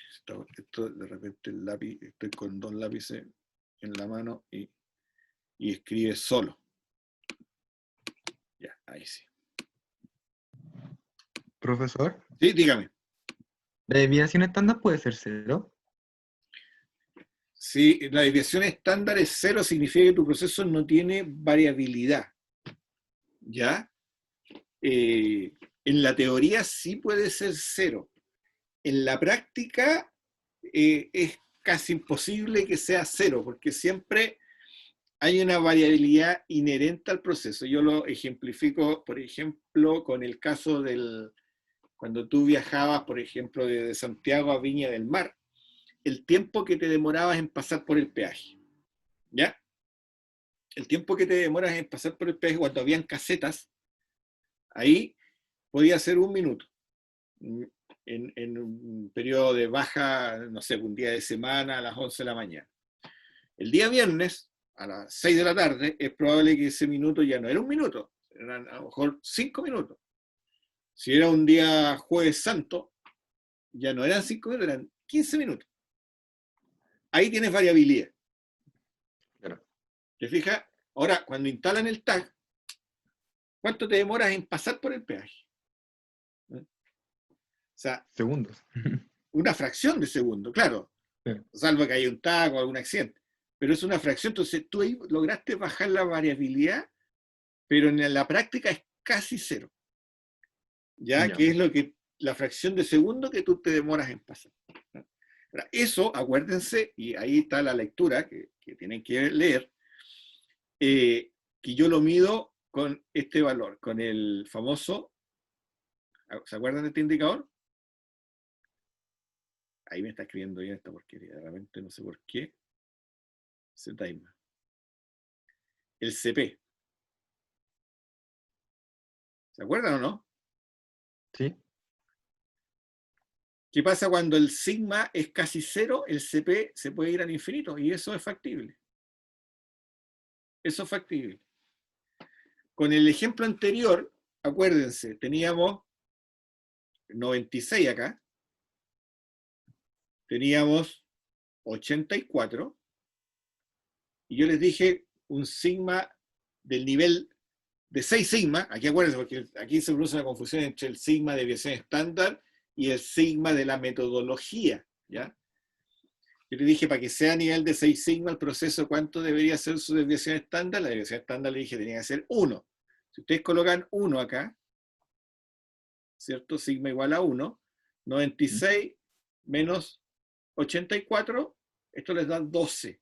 Esto de repente el lápiz, estoy con 2 lápices en la mano y escribe solo. Ya, ahí sí. Profesor, Sí, dígame. ¿la desviación estándar puede ser 0? Si la desviación estándar es 0, significa que tu proceso no tiene variabilidad. ¿Ya? En la teoría sí puede ser 0. En la práctica es casi imposible que sea 0, porque siempre hay una variabilidad inherente al proceso. Yo lo ejemplifico, por ejemplo, con el caso cuando tú viajabas, por ejemplo, de Santiago a Viña del Mar, el tiempo que te demorabas en pasar por el peaje. ¿Ya? El tiempo que te demoras en pasar por el peaje cuando habían casetas, ahí podía ser 1 minuto. En un periodo de baja, no sé, un día de semana a las 11 de la mañana. El día viernes, a las 6 de la tarde, es probable que ese minuto ya no era 1 minuto, eran a lo mejor 5 minutos. Si era un día jueves santo, ya no eran 5 minutos, eran 15 minutos. Ahí tienes variabilidad. Claro. ¿Te fijas? Ahora, cuando instalan el tag, ¿cuánto te demoras en pasar por el peaje? O sea, Segundos. una fracción de segundo, claro. Sí. Salvo que haya un tag o algún accidente. Pero es una fracción, entonces tú ahí lograste bajar la variabilidad, pero en la práctica es casi 0. ¿Ya? Que es lo que la fracción de segundo que tú te demoras en pasar. Ahora, eso, acuérdense, y ahí está la lectura que tienen que leer, que yo lo mido con este valor, con el famoso, ¿se acuerdan de este indicador? Ahí me está escribiendo bien esta porquería, de repente no sé por qué. Z-time. El CP. ¿Se acuerdan o no? Sí. ¿Qué pasa cuando el sigma es casi 0? El CP se puede ir al infinito y eso es factible. Eso es factible. Con el ejemplo anterior, acuérdense, teníamos 96 acá, teníamos 84, y yo les dije un sigma del nivel de 6 sigma, aquí acuérdense, porque aquí se produce una confusión entre el sigma de desviación estándar y el sigma de la metodología, ¿ya? Yo le dije, para que sea a nivel de 6 sigma el proceso, ¿cuánto debería ser su desviación estándar? La desviación estándar le dije tenía que ser 1. Si ustedes colocan 1 acá, ¿cierto? Sigma igual a 1, 96 menos 84, esto les da 12.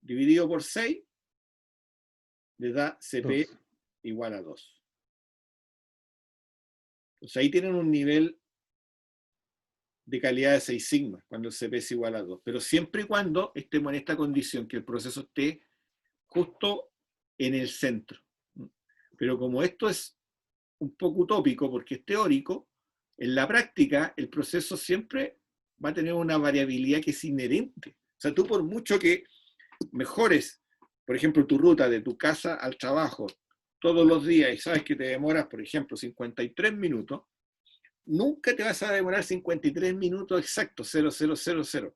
Dividido por 6, les da CP igual a 2. Entonces ahí tienen un nivel de calidad de 6 sigma, cuando el CP es igual a 2. Pero siempre y cuando estemos en esta condición, que el proceso esté justo en el centro. Pero como esto es un poco utópico, porque es teórico, en la práctica el proceso siempre va a tener una variabilidad que es inherente. O sea, tú por mucho que mejores, por ejemplo, tu ruta de tu casa al trabajo todos los días y sabes que te demoras, por ejemplo, 53 minutos, nunca te vas a demorar 53 minutos exactos, 0000.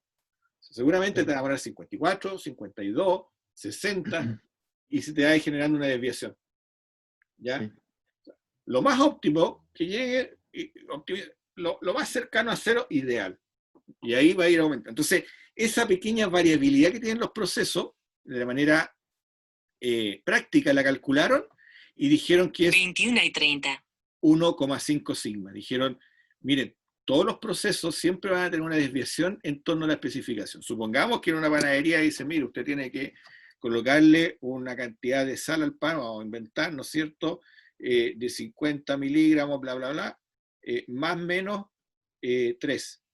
Seguramente te va a demorar 54, 52, 60, y se te va a ir generando una desviación. ¿Ya? Sí. Lo más óptimo que llegue, lo más cercano a cero, ideal. Y ahí va a ir aumentando. Entonces, esa pequeña variabilidad que tienen los procesos, de manera práctica la calcularon y dijeron que es 21:30. 1,5 sigma. Dijeron, miren, todos los procesos siempre van a tener una desviación en torno a la especificación. Supongamos que en una panadería dice, mire, usted tiene que colocarle una cantidad de sal al pan, vamos a inventar, ¿no es cierto?, de 50 miligramos, bla, bla, bla, más o menos 3,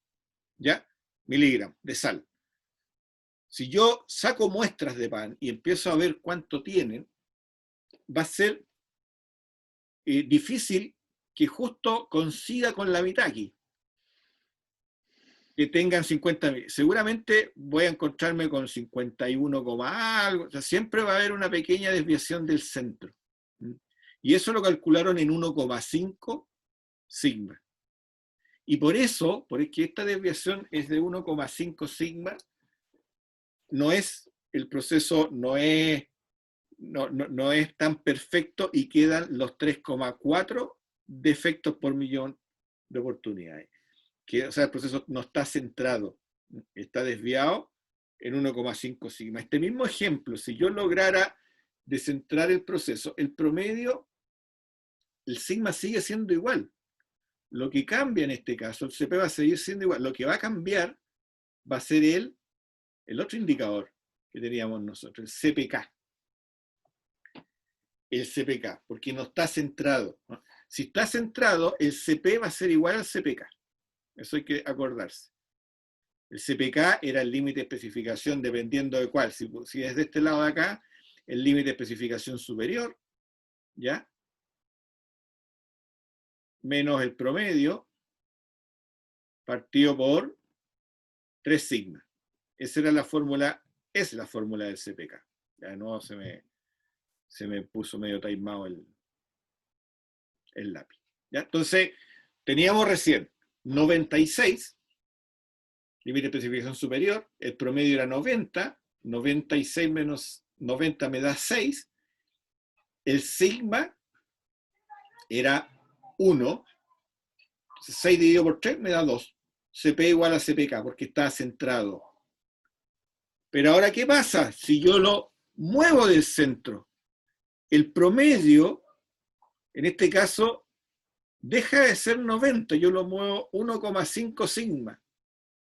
¿ya? Miligramos de sal. Si yo saco muestras de pan y empiezo a ver cuánto tienen, va a ser difícil que justo coincida con la mitad aquí. Que tengan 50, seguramente voy a encontrarme con 51, algo, o sea, siempre va a haber una pequeña desviación del centro. Y eso lo calcularon en 1,5 sigma. Y por eso, porque esta desviación es de 1,5 sigma, no es, el proceso no es tan perfecto y quedan los 3,4 defectos por millón de oportunidades. O sea, el proceso no está centrado, está desviado en 1,5 sigma. Este mismo ejemplo, si yo lograra descentrar el proceso, el promedio, el sigma sigue siendo igual. Lo que cambia en este caso, el CP va a seguir siendo igual. Lo que va a cambiar va a ser el otro indicador que teníamos nosotros, el CPK. El CPK, porque no está centrado, ¿no? Si está centrado, el CP va a ser igual al CPK. Eso hay que acordarse. El CPK era el límite de especificación dependiendo de cuál. Si es de este lado de acá, el límite de especificación superior, ¿ya? Menos el promedio, partido por 3 sigma. Esa era la fórmula, es la fórmula del CPK. Ya no se me puso medio taimado el lápiz. ¿Ya? Entonces, teníamos recién 96, límite de especificación superior, el promedio era 90, 96 menos 90 me da 6, el sigma era 1, 6 dividido por 3 me da 2, CP igual a CPK, porque está centrado. Pero ahora, ¿qué pasa? Si yo lo muevo del centro, el promedio, en este caso, deja de ser 90, yo lo muevo 1,5 sigma.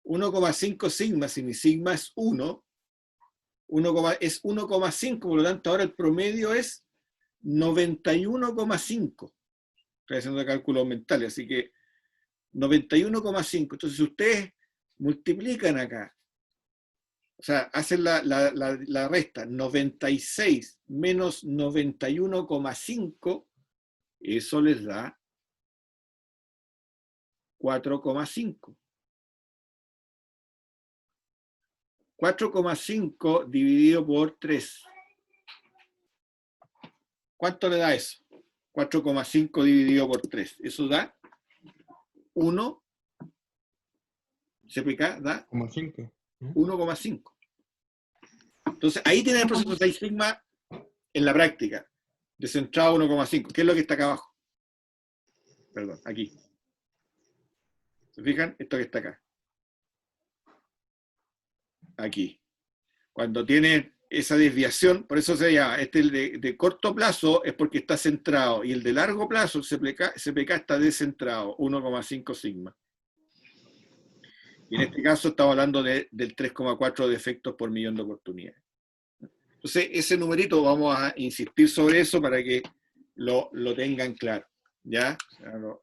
1,5 sigma, si mi sigma es 1, es 1,5, por lo tanto ahora el promedio es 91,5. Estoy haciendo cálculos mentales, así que 91,5. Entonces si ustedes multiplican acá, o sea, hacen la resta, 96 menos 91,5, eso les da 4,5. 4,5 dividido por 3. ¿Cuánto le da eso? 4,5 dividido por 3. Eso da 1. CPK da 1,5. 1,5. Entonces, ahí tienen el proceso 6 sigma en la práctica, descentrado 1,5. ¿Qué es lo que está acá abajo? Perdón, aquí. ¿Se fijan? Esto que está acá. Aquí. Cuando tiene esa desviación, por eso se llama, el de corto plazo es porque está centrado, y el de largo plazo, el CPK está descentrado, 1,5 sigma. Y en este caso estamos hablando del 3,4 defectos por millón de oportunidades. Entonces, ese numerito vamos a insistir sobre eso para que lo tengan claro. ¿Ya?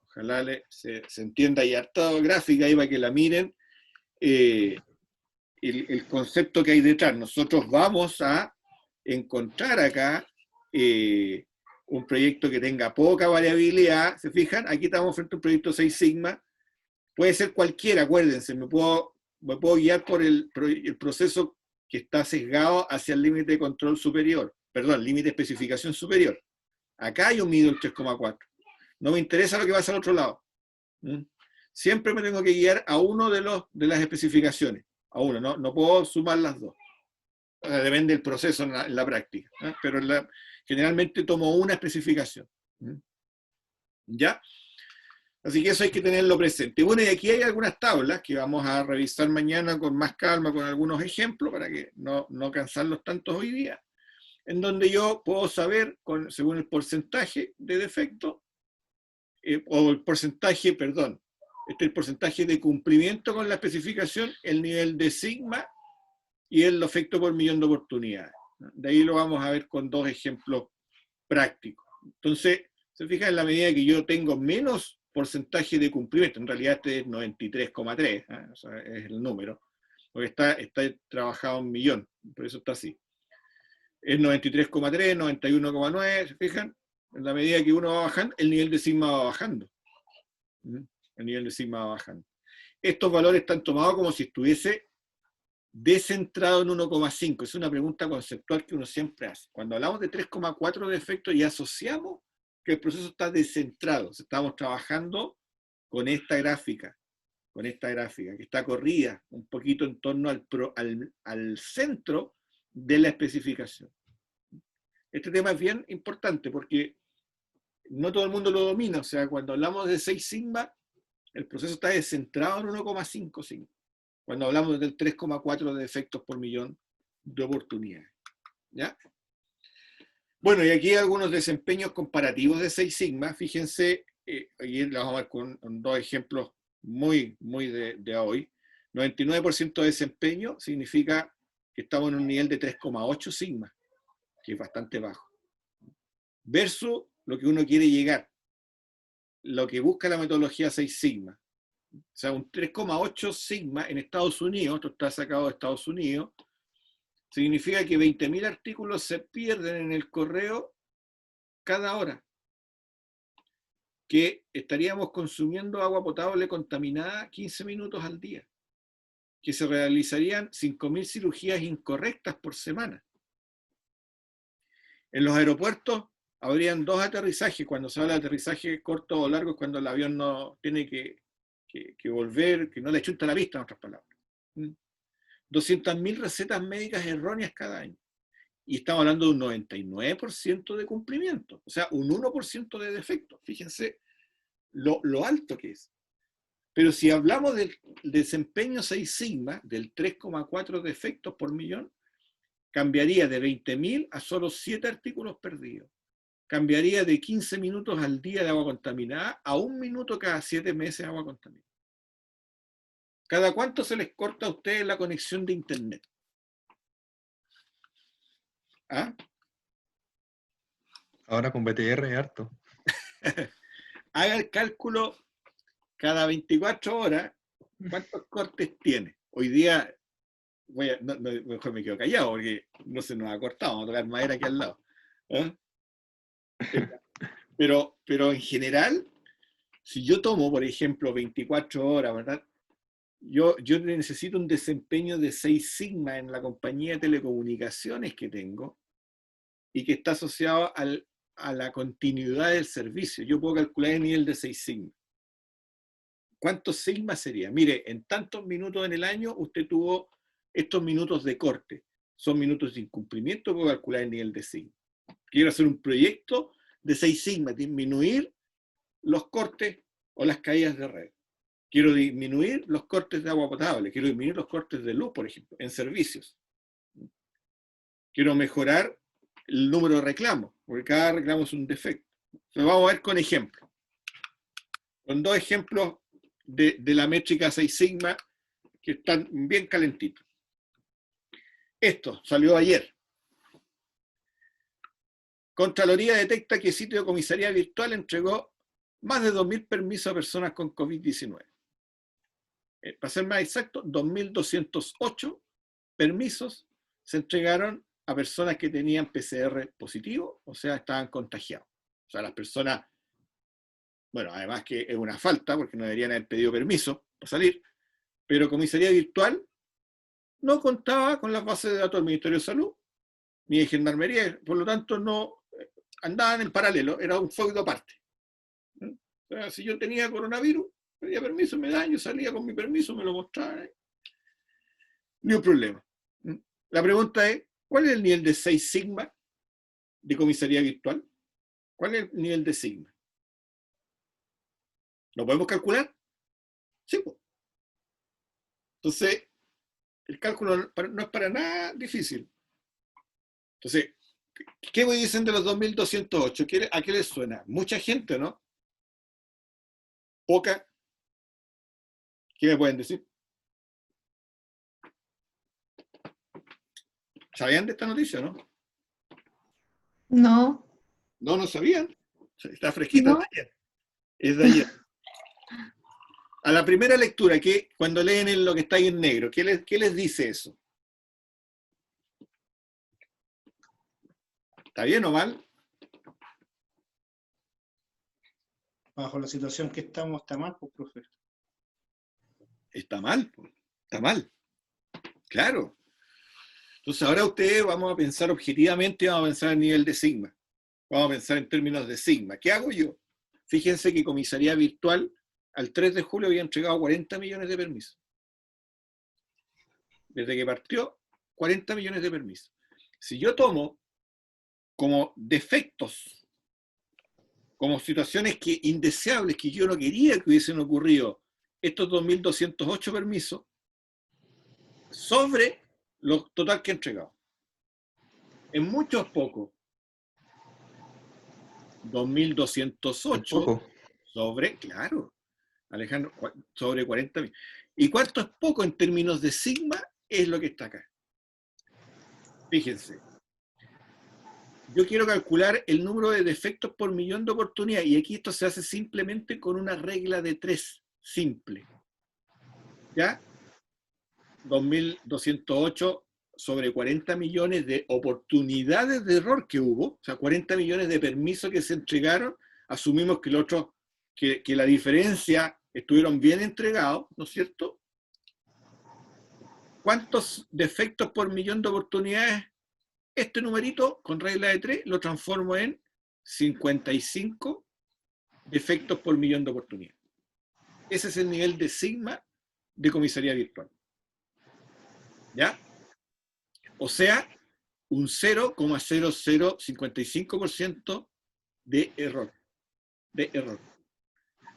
Ojalá se entienda. Y harta gráfica ahí para que la miren. El concepto que hay detrás. Nosotros vamos a encontrar acá un proyecto que tenga poca variabilidad. ¿Se fijan? Aquí estamos frente a un proyecto 6 sigma. Puede ser cualquiera, acuérdense. Me puedo guiar por el proceso que está sesgado hacia el límite de control superior. Perdón, límite de especificación superior. Acá yo mido el 3,4. No me interesa lo que pasa al otro lado. Siempre me tengo que guiar a uno de las especificaciones. A uno, no puedo sumar las dos. Depende del proceso en la práctica. Pero generalmente tomo una especificación. ¿Ya? Así que eso hay que tenerlo presente. Bueno, y aquí hay algunas tablas que vamos a revisar mañana con más calma, con algunos ejemplos, para que no cansarlos tantos hoy día, en donde yo puedo saber, según el porcentaje de defecto, o el porcentaje, perdón, el porcentaje de cumplimiento con la especificación, el nivel de sigma y el defecto por millón de oportunidades. De ahí lo vamos a ver con dos ejemplos prácticos. Entonces, se fijan, en la medida que yo tengo menos porcentaje de cumplimiento, en realidad este es 93,3, o sea, es el número, porque está trabajado en millón, por eso está así. Es 93,3, 91,9, ¿se fijan? En la medida que uno va bajando, el nivel de sigma va bajando. El nivel de sigma va bajando. Estos valores están tomados como si estuviese descentrado en 1,5. Es una pregunta conceptual que uno siempre hace. Cuando hablamos de 3,4 defectos, ya asociamos que el proceso está descentrado. Estamos trabajando con esta gráfica, que está corrida un poquito en torno al centro de la especificación. Este tema es bien importante porque no todo el mundo lo domina. O sea, cuando hablamos de 6 sigma, el proceso está descentrado en 1,5 sigma. Cuando hablamos del 3,4 de defectos por millón de oportunidades. ¿Ya? Bueno, y aquí hay algunos desempeños comparativos de 6 sigma. Fíjense, aquí lo vamos a ver con dos ejemplos muy de hoy. 99% de desempeño significa que estamos en un nivel de 3,8 sigma, que es bastante bajo. Versus lo que uno quiere llegar, lo que busca la metodología 6 sigma. O sea, un 3,8 sigma en Estados Unidos, esto está sacado de Estados Unidos, significa que 20.000 artículos se pierden en el correo cada hora. Que estaríamos consumiendo agua potable contaminada 15 minutos al día. Que se realizarían 5.000 cirugías incorrectas por semana. En los aeropuertos habrían 2 aterrizajes. Cuando se habla de aterrizaje corto o largo es cuando el avión no tiene que volver, que no le chunta la vista, en otras palabras. 200.000 recetas médicas erróneas cada año. Y estamos hablando de un 99% de cumplimiento. O sea, un 1% de defecto. Fíjense lo alto que es. Pero si hablamos del desempeño 6 sigma, del 3,4 defectos por millón, cambiaría de 20.000 a solo 7 artículos perdidos. Cambiaría de 15 minutos al día de agua contaminada a 1 minuto cada 7 meses de agua contaminada. ¿Cada cuánto se les corta a ustedes la conexión de internet? ¿Ah? Ahora con BTR es harto. Haga el cálculo cada 24 horas, ¿cuántos cortes tiene? Hoy día, mejor me quedo callado porque no se nos ha cortado, vamos a tocar madera aquí al lado. Pero en general, si yo tomo, por ejemplo, 24 horas, ¿verdad? Yo necesito un desempeño de 6 sigma en la compañía de telecomunicaciones que tengo y que está asociado a la continuidad del servicio. Yo puedo calcular el nivel de 6 sigma. ¿Cuántos sigma sería? Mire, en tantos minutos en el año usted tuvo estos minutos de corte. Son minutos de incumplimiento, puedo calcular el nivel de sigma. Quiero hacer un proyecto de 6 sigma, disminuir los cortes o las caídas de red. Quiero disminuir los cortes de agua potable, quiero disminuir los cortes de luz, por ejemplo, en servicios. Quiero mejorar el número de reclamos, porque cada reclamo es un defecto. Entonces vamos a ver con ejemplos. Con 2 ejemplos de la métrica 6 sigma que están bien calentitos. Esto salió ayer. Contraloría detecta que sitio de comisaría virtual entregó más de 2.000 permisos a personas con COVID-19. Para ser más exacto, 2.208 permisos se entregaron a personas que tenían PCR positivo, o sea, estaban contagiados. O sea, las personas, bueno, además que es una falta, porque no deberían haber pedido permiso para salir, pero comisaría virtual no contaba con las bases de datos del Ministerio de Salud, ni de Gendarmería, por lo tanto no andaban en paralelo, era un feudo aparte. O sea, si yo tenía coronavirus, pedía permiso, me daño, salía con mi permiso, me lo mostraban, ni un problema. La pregunta es, ¿cuál es el nivel de 6 sigma de comisaría virtual? ¿Cuál es el nivel de sigma? ¿Lo podemos calcular? Sí, pues. Entonces, el cálculo no es para nada difícil. Entonces, ¿qué me dicen de los 2.208? ¿A qué les suena? ¿Mucha gente, no? ¿Poca? ¿Qué me pueden decir? ¿Sabían de esta noticia, no? No, No, no sabían. Está fresquita, no. es de ayer. A la primera lectura, cuando leen lo que está ahí en negro, ¿qué les dice eso? ¿Está bien o mal? Bajo la situación que estamos, está mal, pues, profe. Está mal, está mal. Claro. Entonces ahora ustedes vamos a pensar objetivamente, vamos a pensar en nivel de sigma. Vamos a pensar en términos de sigma. ¿Qué hago yo? Fíjense que comisaría virtual al 3 de julio había entregado 40 millones de permisos. Desde que partió, 40 millones de permisos. Si yo tomo como defectos, como situaciones indeseables que yo no quería que hubiesen ocurrido, estos 2.208 permisos, sobre lo total que he entregado. En muchos pocos. 2.208 sobre, claro, Alejandro, sobre 40.000. ¿Y cuánto es poco en términos de sigma? Es lo que está acá. Fíjense. Yo quiero calcular el número de defectos por millón de oportunidades, y aquí esto se hace simplemente con una regla de 3, simple. ¿Ya? 2.208 sobre 40 millones de oportunidades de error que hubo, o sea, 40 millones de permisos que se entregaron, asumimos que el otro, que la diferencia estuvieron bien entregados, ¿no es cierto? ¿Cuántos defectos por millón de oportunidades? Este numerito, con regla de 3, lo transformo en 55 defectos por millón de oportunidades. Ese es el nivel de sigma de comisaría virtual. ¿Ya? O sea, un 0,0055% de error.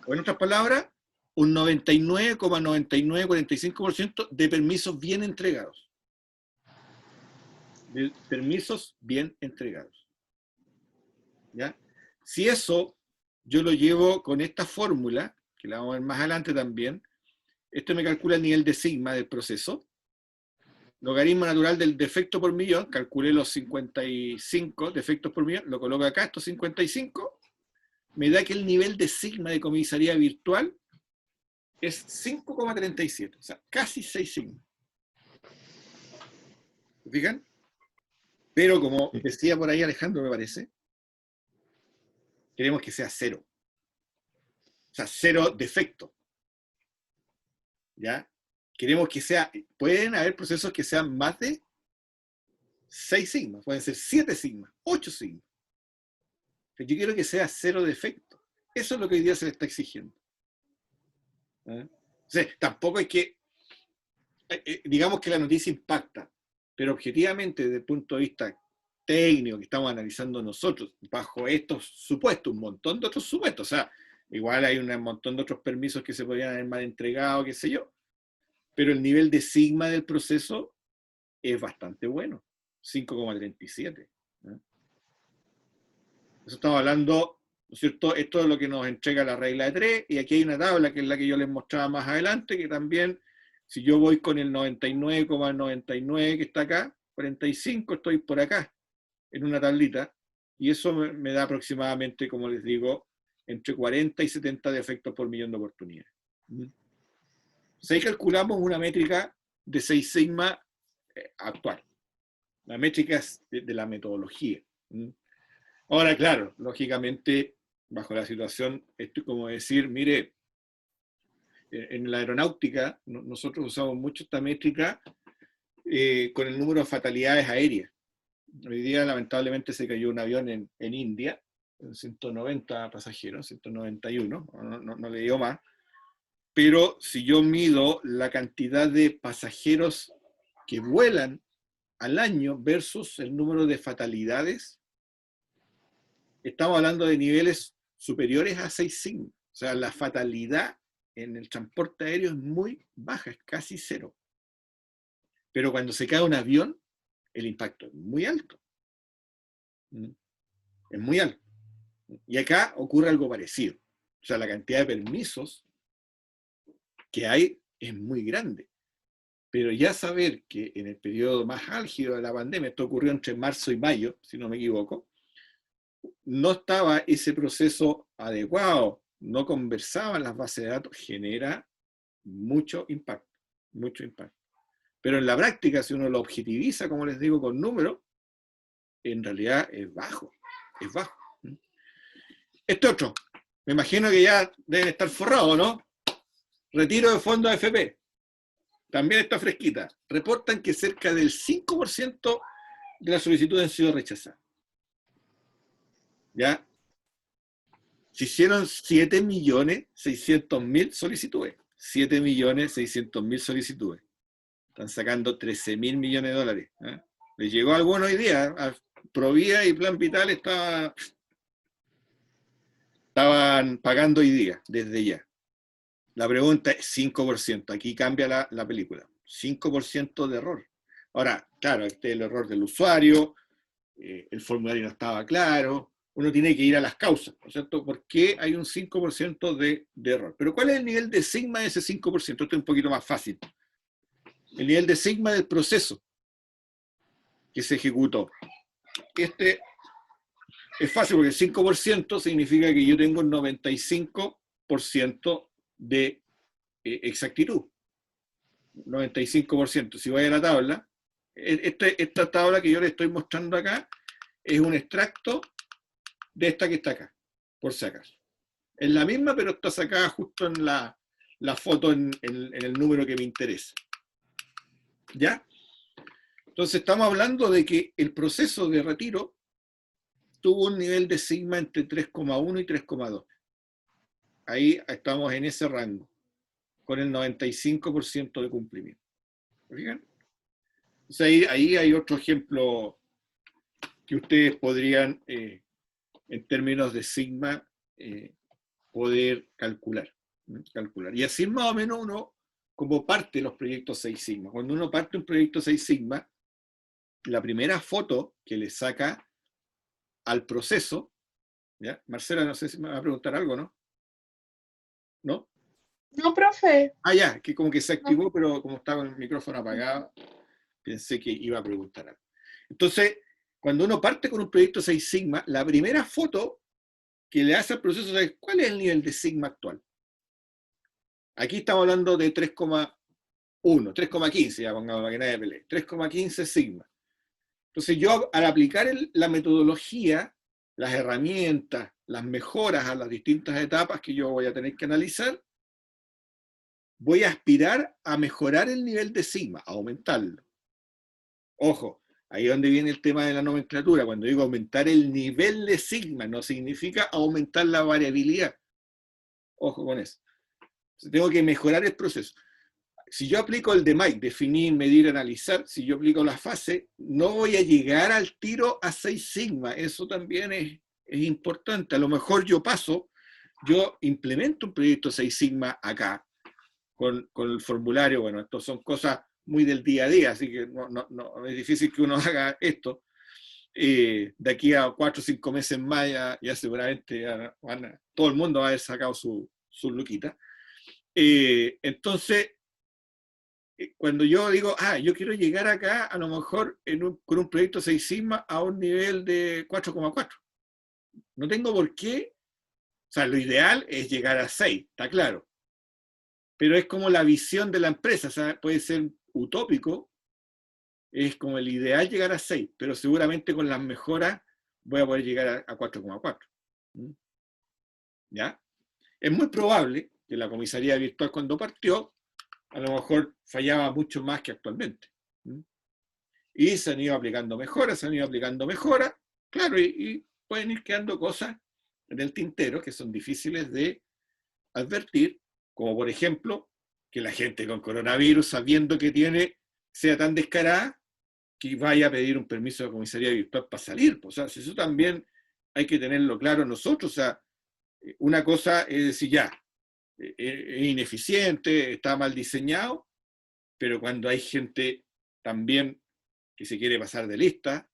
O en otras palabras, un 99,9945% de permisos bien entregados. De permisos bien entregados. ¿Ya? Si eso yo lo llevo con esta fórmula, que la vamos a ver más adelante también, esto me calcula el nivel de sigma del proceso, logaritmo natural del defecto por millón, calculé los 55 defectos por millón, lo coloco acá, estos 55, me da que el nivel de sigma de comisaría virtual es 5,37, o sea, casi 6 sigma. ¿Se fijan? Pero como decía por ahí Alejandro, me parece, queremos que sea 0. O sea, 0 defecto. ¿Ya? Queremos que sea, pueden haber procesos que sean más de 6 sigmas, pueden ser 7 sigmas, 8 sigmas. Pero yo quiero que sea 0 defecto. Eso es lo que hoy día se le está exigiendo. ¿Eh? O sea, tampoco es que, digamos que la noticia impacta, pero objetivamente, desde el punto de vista técnico que estamos analizando nosotros, bajo estos supuestos, un montón de otros supuestos, o sea, igual hay un montón de otros permisos que se podrían haber mal entregado, qué sé yo, pero el nivel de sigma del proceso es bastante bueno, 5,37. ¿No? Eso estamos hablando, ¿no es cierto? Esto es lo que nos entrega la regla de 3, y aquí hay una tabla que es la que yo les mostraba más adelante, que también, si yo voy con el 99,99 que está acá, 45, estoy por acá, en una tablita, y eso me da aproximadamente, como les digo, entre 40 y 70 defectos por millón de oportunidades. Entonces ahí calculamos una métrica de 6 sigma actual. La métrica es de la metodología. Ahora, claro, lógicamente, bajo la situación, esto es como decir, mire, en la aeronáutica nosotros usamos mucho esta métrica con el número de fatalidades aéreas. Hoy día, lamentablemente, se cayó un avión en India, 190 pasajeros, 191, no le dio más. Pero si yo mido la cantidad de pasajeros que vuelan al año versus el número de fatalidades, estamos hablando de niveles superiores a 6 sigma. O sea, la fatalidad en el transporte aéreo es muy baja, es casi cero. Pero cuando se cae un avión, el impacto es muy alto. Es muy alto. Y acá ocurre algo parecido. O sea, la cantidad de permisos que hay es muy grande. Pero ya saber que en el periodo más álgido de la pandemia, esto ocurrió entre marzo y mayo, si no me equivoco, no estaba ese proceso adecuado, no conversaban las bases de datos, genera mucho impacto, mucho impacto. Pero en la práctica, si uno lo objetiviza, como les digo, con números, en realidad es bajo, es bajo. Este otro, me imagino que ya deben estar forrados, ¿no? Retiro de fondos AFP. También está fresquita. Reportan que cerca del 5% de las solicitudes han sido rechazadas. ¿Ya? Se hicieron 7.600.000 solicitudes. 7.600.000 solicitudes. Están sacando 13.000 millones de dólares. ¿Eh? Les llegó alguno hoy día. A Provida y Plan Vital estaban pagando hoy día, desde ya. La pregunta es 5%. Aquí cambia la película. 5% de error. Ahora, claro, este es el error del usuario, el formulario no estaba claro, uno tiene que ir a las causas, ¿no es cierto? ¿Por qué hay un 5% de error? Pero ¿cuál es el nivel de sigma de ese 5%? Esto es un poquito más fácil. El nivel de sigma del proceso que se ejecutó. Este es fácil porque el 5% significa que yo tengo un 95% de exactitud. 95%. Si voy a la tabla, esta tabla que yo le estoy mostrando acá es un extracto de esta que está acá, por si acaso. Es la misma, pero está sacada justo en la foto en el número que me interesa. ¿Ya? Entonces estamos hablando de que el proceso de retiro tuvo un nivel de sigma entre 3,1 y 3,2. Ahí estamos en ese rango, con el 95% de cumplimiento. ¿Fijan? Entonces ahí hay otro ejemplo que ustedes podrían, en términos de sigma, poder calcular. Y así más o menos uno, como parte de los proyectos 6 sigma. Cuando uno parte un proyecto 6 sigma, la primera foto que le saca al proceso, ¿ya? Marcela, no sé si me va a preguntar algo, ¿no? ¿No? No, profe. Ah, ya, que como que se activó, pero como estaba el micrófono apagado, pensé que iba a preguntar algo. Entonces, cuando uno parte con un proyecto 6 sigma, la primera foto que le hace al proceso es cuál es el nivel de sigma actual. Aquí estamos hablando de 3,1, 3,15, ya pongamos para que nadie pelee, 3,15 sigma. Entonces yo, al aplicar la metodología, las herramientas, las mejoras a las distintas etapas que yo voy a tener que analizar, voy a aspirar a mejorar el nivel de sigma, a aumentarlo. Ojo, ahí es donde viene el tema de la nomenclatura. Cuando digo aumentar el nivel de sigma, no significa aumentar la variabilidad. Ojo con eso. Entonces, tengo que mejorar el proceso. si yo aplico el DMAIC, definir, medir, analizar, si yo aplico la fase, no voy a llegar al tiro a 6 sigma. Eso también es importante. A lo mejor yo implemento un proyecto 6 sigma acá, con el formulario. Bueno, esto son cosas muy del día a día, así que no es difícil que uno haga esto. De aquí a 4 o 5 meses más ya seguramente todo el mundo va a haber sacado su luquita. Entonces, cuando yo digo, yo quiero llegar acá, a lo mejor con un proyecto 6 sigma a un nivel de 4,4. No tengo por qué, o sea, lo ideal es llegar a 6, está claro. Pero es como la visión de la empresa, o sea, puede ser utópico, es como el ideal llegar a 6, pero seguramente con las mejoras voy a poder llegar a 4,4. ¿Ya? Es muy probable que la comisaría virtual cuando partió, a lo mejor fallaba mucho más que actualmente. Y se han ido aplicando mejoras, claro, y pueden ir quedando cosas en el tintero que son difíciles de advertir, como por ejemplo, que la gente con coronavirus, sabiendo que sea tan descarada, que vaya a pedir un permiso de comisaría virtual para salir. O sea, eso también hay que tenerlo claro nosotros. O sea, una cosa es decir, es ineficiente, está mal diseñado, pero cuando hay gente también que se quiere pasar de lista,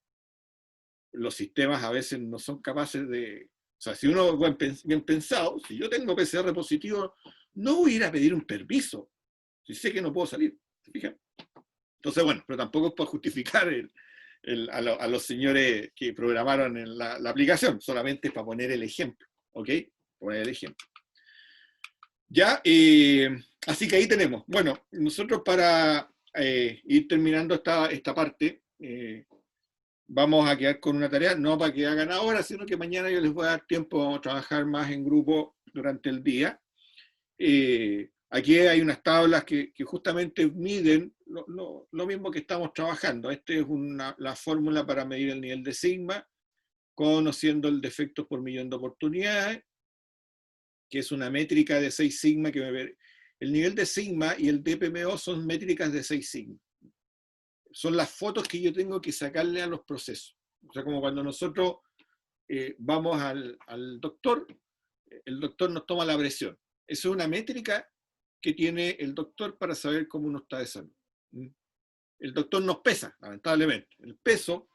los sistemas a veces no son capaces de... O sea, si uno bien pensado, si yo tengo PCR positivo, no voy a ir a pedir un permiso, si sé que no puedo salir. ¿Se fijan? Entonces, bueno, pero tampoco es para justificar a los señores que programaron la aplicación, solamente es para poner el ejemplo, ¿ok? Poner el ejemplo. Ya, así que ahí tenemos. Bueno, nosotros para ir terminando esta parte, vamos a quedar con una tarea, no para que hagan ahora, sino que mañana yo les voy a dar tiempo a trabajar más en grupo durante el día. Aquí hay unas tablas que justamente miden lo mismo que estamos trabajando. Esta es la fórmula para medir el nivel de sigma, conociendo el defecto por millón de oportunidades, que es una métrica de 6 sigma. El nivel de sigma y el DPMO son métricas de 6 sigma. Son las fotos que yo tengo que sacarle a los procesos. O sea, como cuando nosotros vamos al doctor, el doctor nos toma la presión. Eso es una métrica que tiene el doctor para saber cómo uno está de salud. El doctor nos pesa, lamentablemente. El peso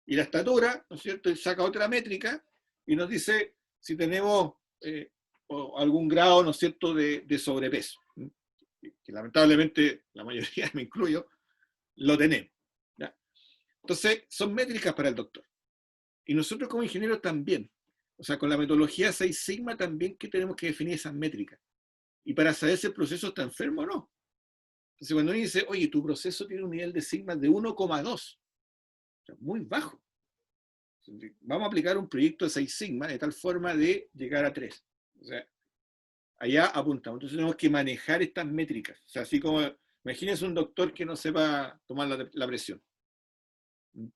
y la estatura, ¿no es cierto? Y saca otra métrica y nos dice si tenemos algún grado, ¿no es cierto?, de sobrepeso. Que lamentablemente, la mayoría, me incluyo, lo tenemos. ¿Ya? Entonces, son métricas para el doctor. Y nosotros como ingenieros también. O sea, con la metodología 6 sigma también que tenemos que definir esas métricas. Y para saber si el proceso está enfermo o no. Entonces, cuando uno dice, oye, tu proceso tiene un nivel de sigma de 1,2, o sea, muy bajo. Vamos a aplicar un proyecto de 6 sigma de tal forma de llegar a 3. O sea, allá apuntamos. Entonces tenemos que manejar estas métricas. O sea, así como, imagínense un doctor que no sepa tomar la presión. Un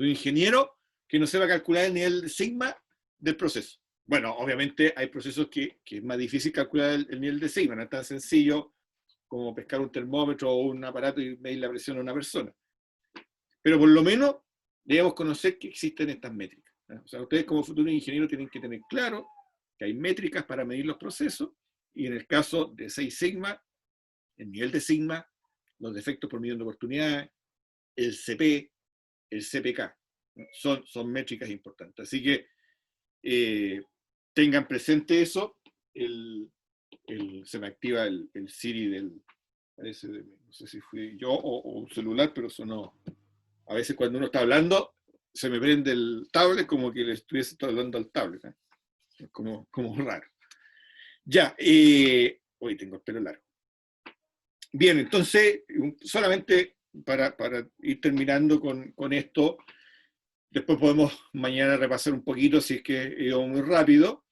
ingeniero que no sepa calcular el nivel de sigma del proceso. Bueno, obviamente hay procesos que es más difícil calcular el nivel de sigma, no es tan sencillo como pescar un termómetro o un aparato y medir la presión a una persona. Pero por lo menos debemos conocer que existen estas métricas. O sea, ustedes como futuros ingenieros tienen que tener claro que hay métricas para medir los procesos, y en el caso de 6 sigma, el nivel de sigma, los defectos por millón de oportunidades, el CP, el CPK, son métricas importantes. Así que tengan presente eso. Se me activa el Siri parece, no sé si fui yo o un celular, pero sonó. A veces cuando uno está hablando, se me prende el tablet como que le estuviese hablando al tablet. Es como raro. Ya, hoy tengo el pelo largo. Bien, entonces, solamente para ir terminando con esto, después podemos mañana repasar un poquito si es que he ido muy rápido,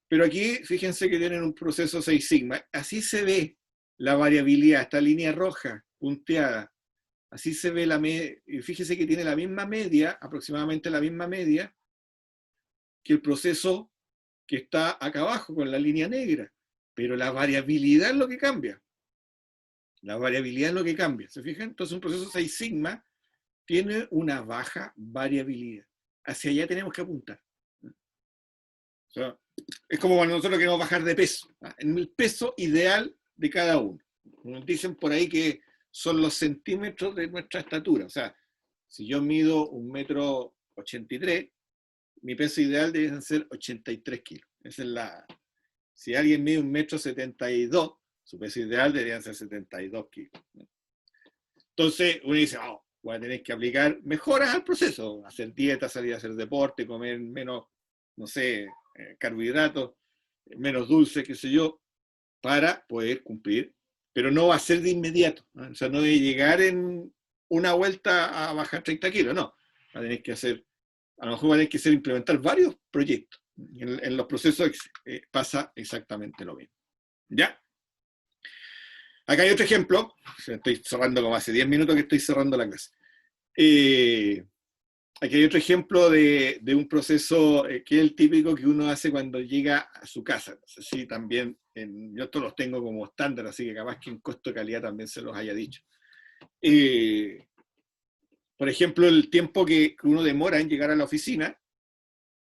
pero aquí fíjense que tienen un proceso 6 sigma. Así se ve la variabilidad, esta línea roja punteada. Así se ve y fíjense que tiene la misma media, aproximadamente la misma media, que el proceso que está acá abajo con la línea negra, pero la variabilidad es lo que cambia. La variabilidad es lo que cambia, ¿se fijan? Entonces un proceso 6 sigma tiene una baja variabilidad. Hacia allá tenemos que apuntar. O sea, es como cuando nosotros queremos bajar de peso, en el peso ideal de cada uno. Nos dicen por ahí que son los centímetros de nuestra estatura. O sea, si yo mido 1,83 m, mi peso ideal debe ser 83 kilos. Esa es la... Si alguien mide 1,72 m, su peso ideal deberían ser 72 kilos. Entonces uno dice, oh, voy a tener que aplicar mejoras al proceso, hacer dieta, salir a hacer deporte, comer menos, no sé, carbohidratos, menos dulce, qué sé yo, para poder cumplir, pero no va a ser de inmediato, ¿no? O sea, no de llegar en una vuelta a bajar 30 kilos, no. Va a tener que hacer, a lo mejor va a tener que implementar varios proyectos. En los procesos pasa exactamente lo mismo. ¿Ya? Acá hay otro ejemplo, estoy cerrando como hace 10 minutos que estoy cerrando la clase. Aquí hay otro ejemplo de un proceso que es el típico que uno hace cuando llega a su casa. No sé si también, yo estos los tengo como estándar, así que capaz que en costo-calidad también se los haya dicho. Por ejemplo, el tiempo que uno demora en llegar a la oficina,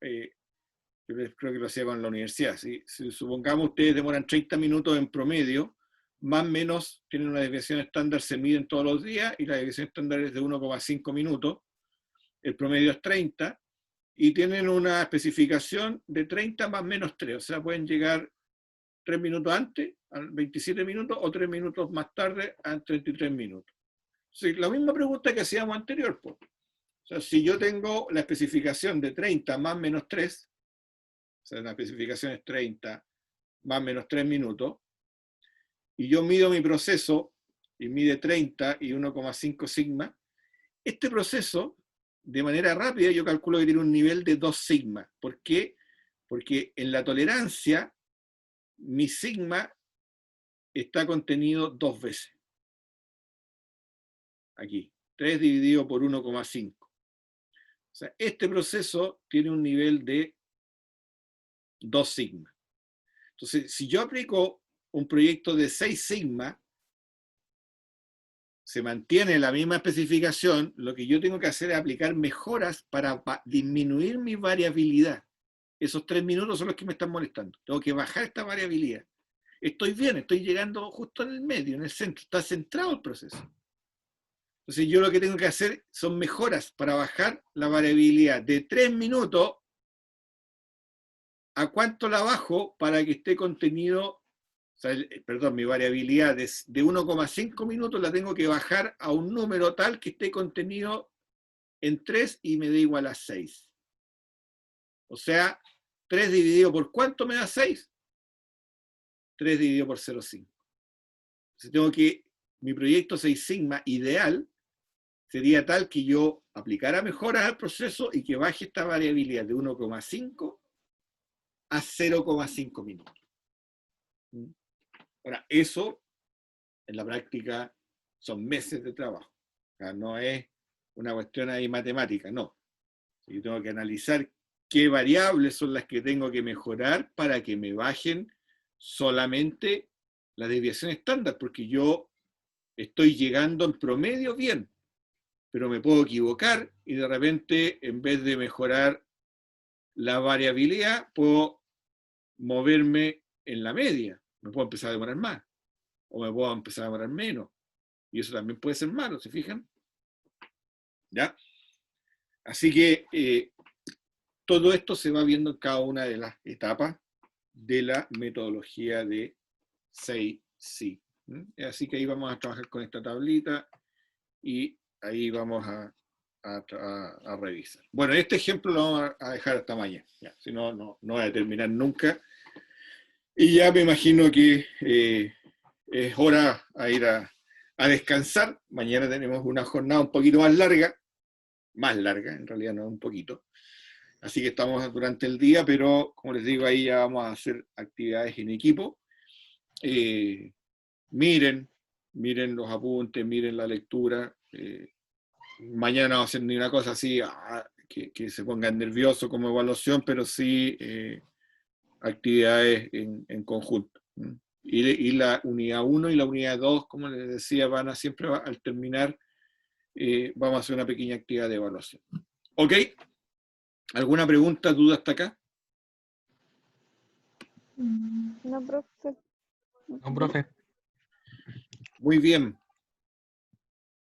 yo creo que lo hacía con la universidad. Si supongamos ustedes demoran 30 minutos en promedio, más o menos tienen una desviación estándar, se miden todos los días, y la desviación estándar es de 1,5 minutos. El promedio es 30, y tienen una especificación de 30 más menos 3, o sea, pueden llegar 3 minutos antes, a 27 minutos, o 3 minutos más tarde, a 33 minutos. Sí, la misma pregunta que hacíamos anterior, pues. O sea, si yo tengo la especificación de 30 más menos 3, o sea, la especificación es 30 más menos 3 minutos, y yo mido mi proceso, y mide 30 y 1,5 sigma, este proceso, de manera rápida, yo calculo que tiene un nivel de 2 sigma. ¿Por qué? Porque en la tolerancia, mi sigma está contenido 2 veces. Aquí, 3 dividido por 1,5. O sea, este proceso tiene un nivel de 2 sigma. Entonces, si yo aplico un proyecto de 6 sigma, se mantiene la misma especificación, lo que yo tengo que hacer es aplicar mejoras para disminuir mi variabilidad. Esos 3 minutos son los que me están molestando. Tengo que bajar esta variabilidad. Estoy bien, estoy llegando justo en el medio, en el centro. Está centrado el proceso. Entonces yo lo que tengo que hacer son mejoras para bajar la variabilidad de 3 minutos a cuánto la bajo para que esté contenido. O sea, perdón, mi variabilidad de 1,5 minutos la tengo que bajar a un número tal que esté contenido en 3 y me dé igual a 6. O sea, 3 dividido por ¿cuánto me da 6? 3 dividido por 0,5. Entonces tengo que, mi proyecto 6 sigma ideal sería tal que yo aplicara mejoras al proceso y que baje esta variabilidad de 1,5 a 0,5 minutos. Ahora, eso en la práctica son meses de trabajo. O sea, no es una cuestión ahí matemática, no. Yo tengo que analizar qué variables son las que tengo que mejorar para que me bajen solamente la desviación estándar, porque yo estoy llegando en promedio bien, pero me puedo equivocar y de repente, en vez de mejorar la variabilidad, puedo moverme en la media. Me puedo empezar a demorar más, o me puedo empezar a demorar menos. Y eso también puede ser malo, ¿se fijan? ¿Ya? Así que todo esto se va viendo en cada una de las etapas de la metodología de 6 Así que ahí vamos a trabajar con esta tablita y ahí vamos a revisar. Bueno, este ejemplo lo vamos a dejar hasta mañana, ya, si no, no voy a terminar nunca. Y ya me imagino que es hora a ir a descansar. Mañana tenemos una jornada un poquito más larga en realidad no un poquito. Así que estamos durante el día, pero como les digo, ahí ya vamos a hacer actividades en equipo. Miren los apuntes, miren la lectura. Mañana no vamos a hacer ni una cosa así que se pongan nerviosos como evaluación, pero sí actividades en conjunto. Y la unidad 1 y la unidad 2, como les decía, al terminar, vamos a hacer una pequeña actividad de evaluación. ¿Ok? ¿Alguna pregunta, duda hasta acá? No, profe. No, profe. Muy bien.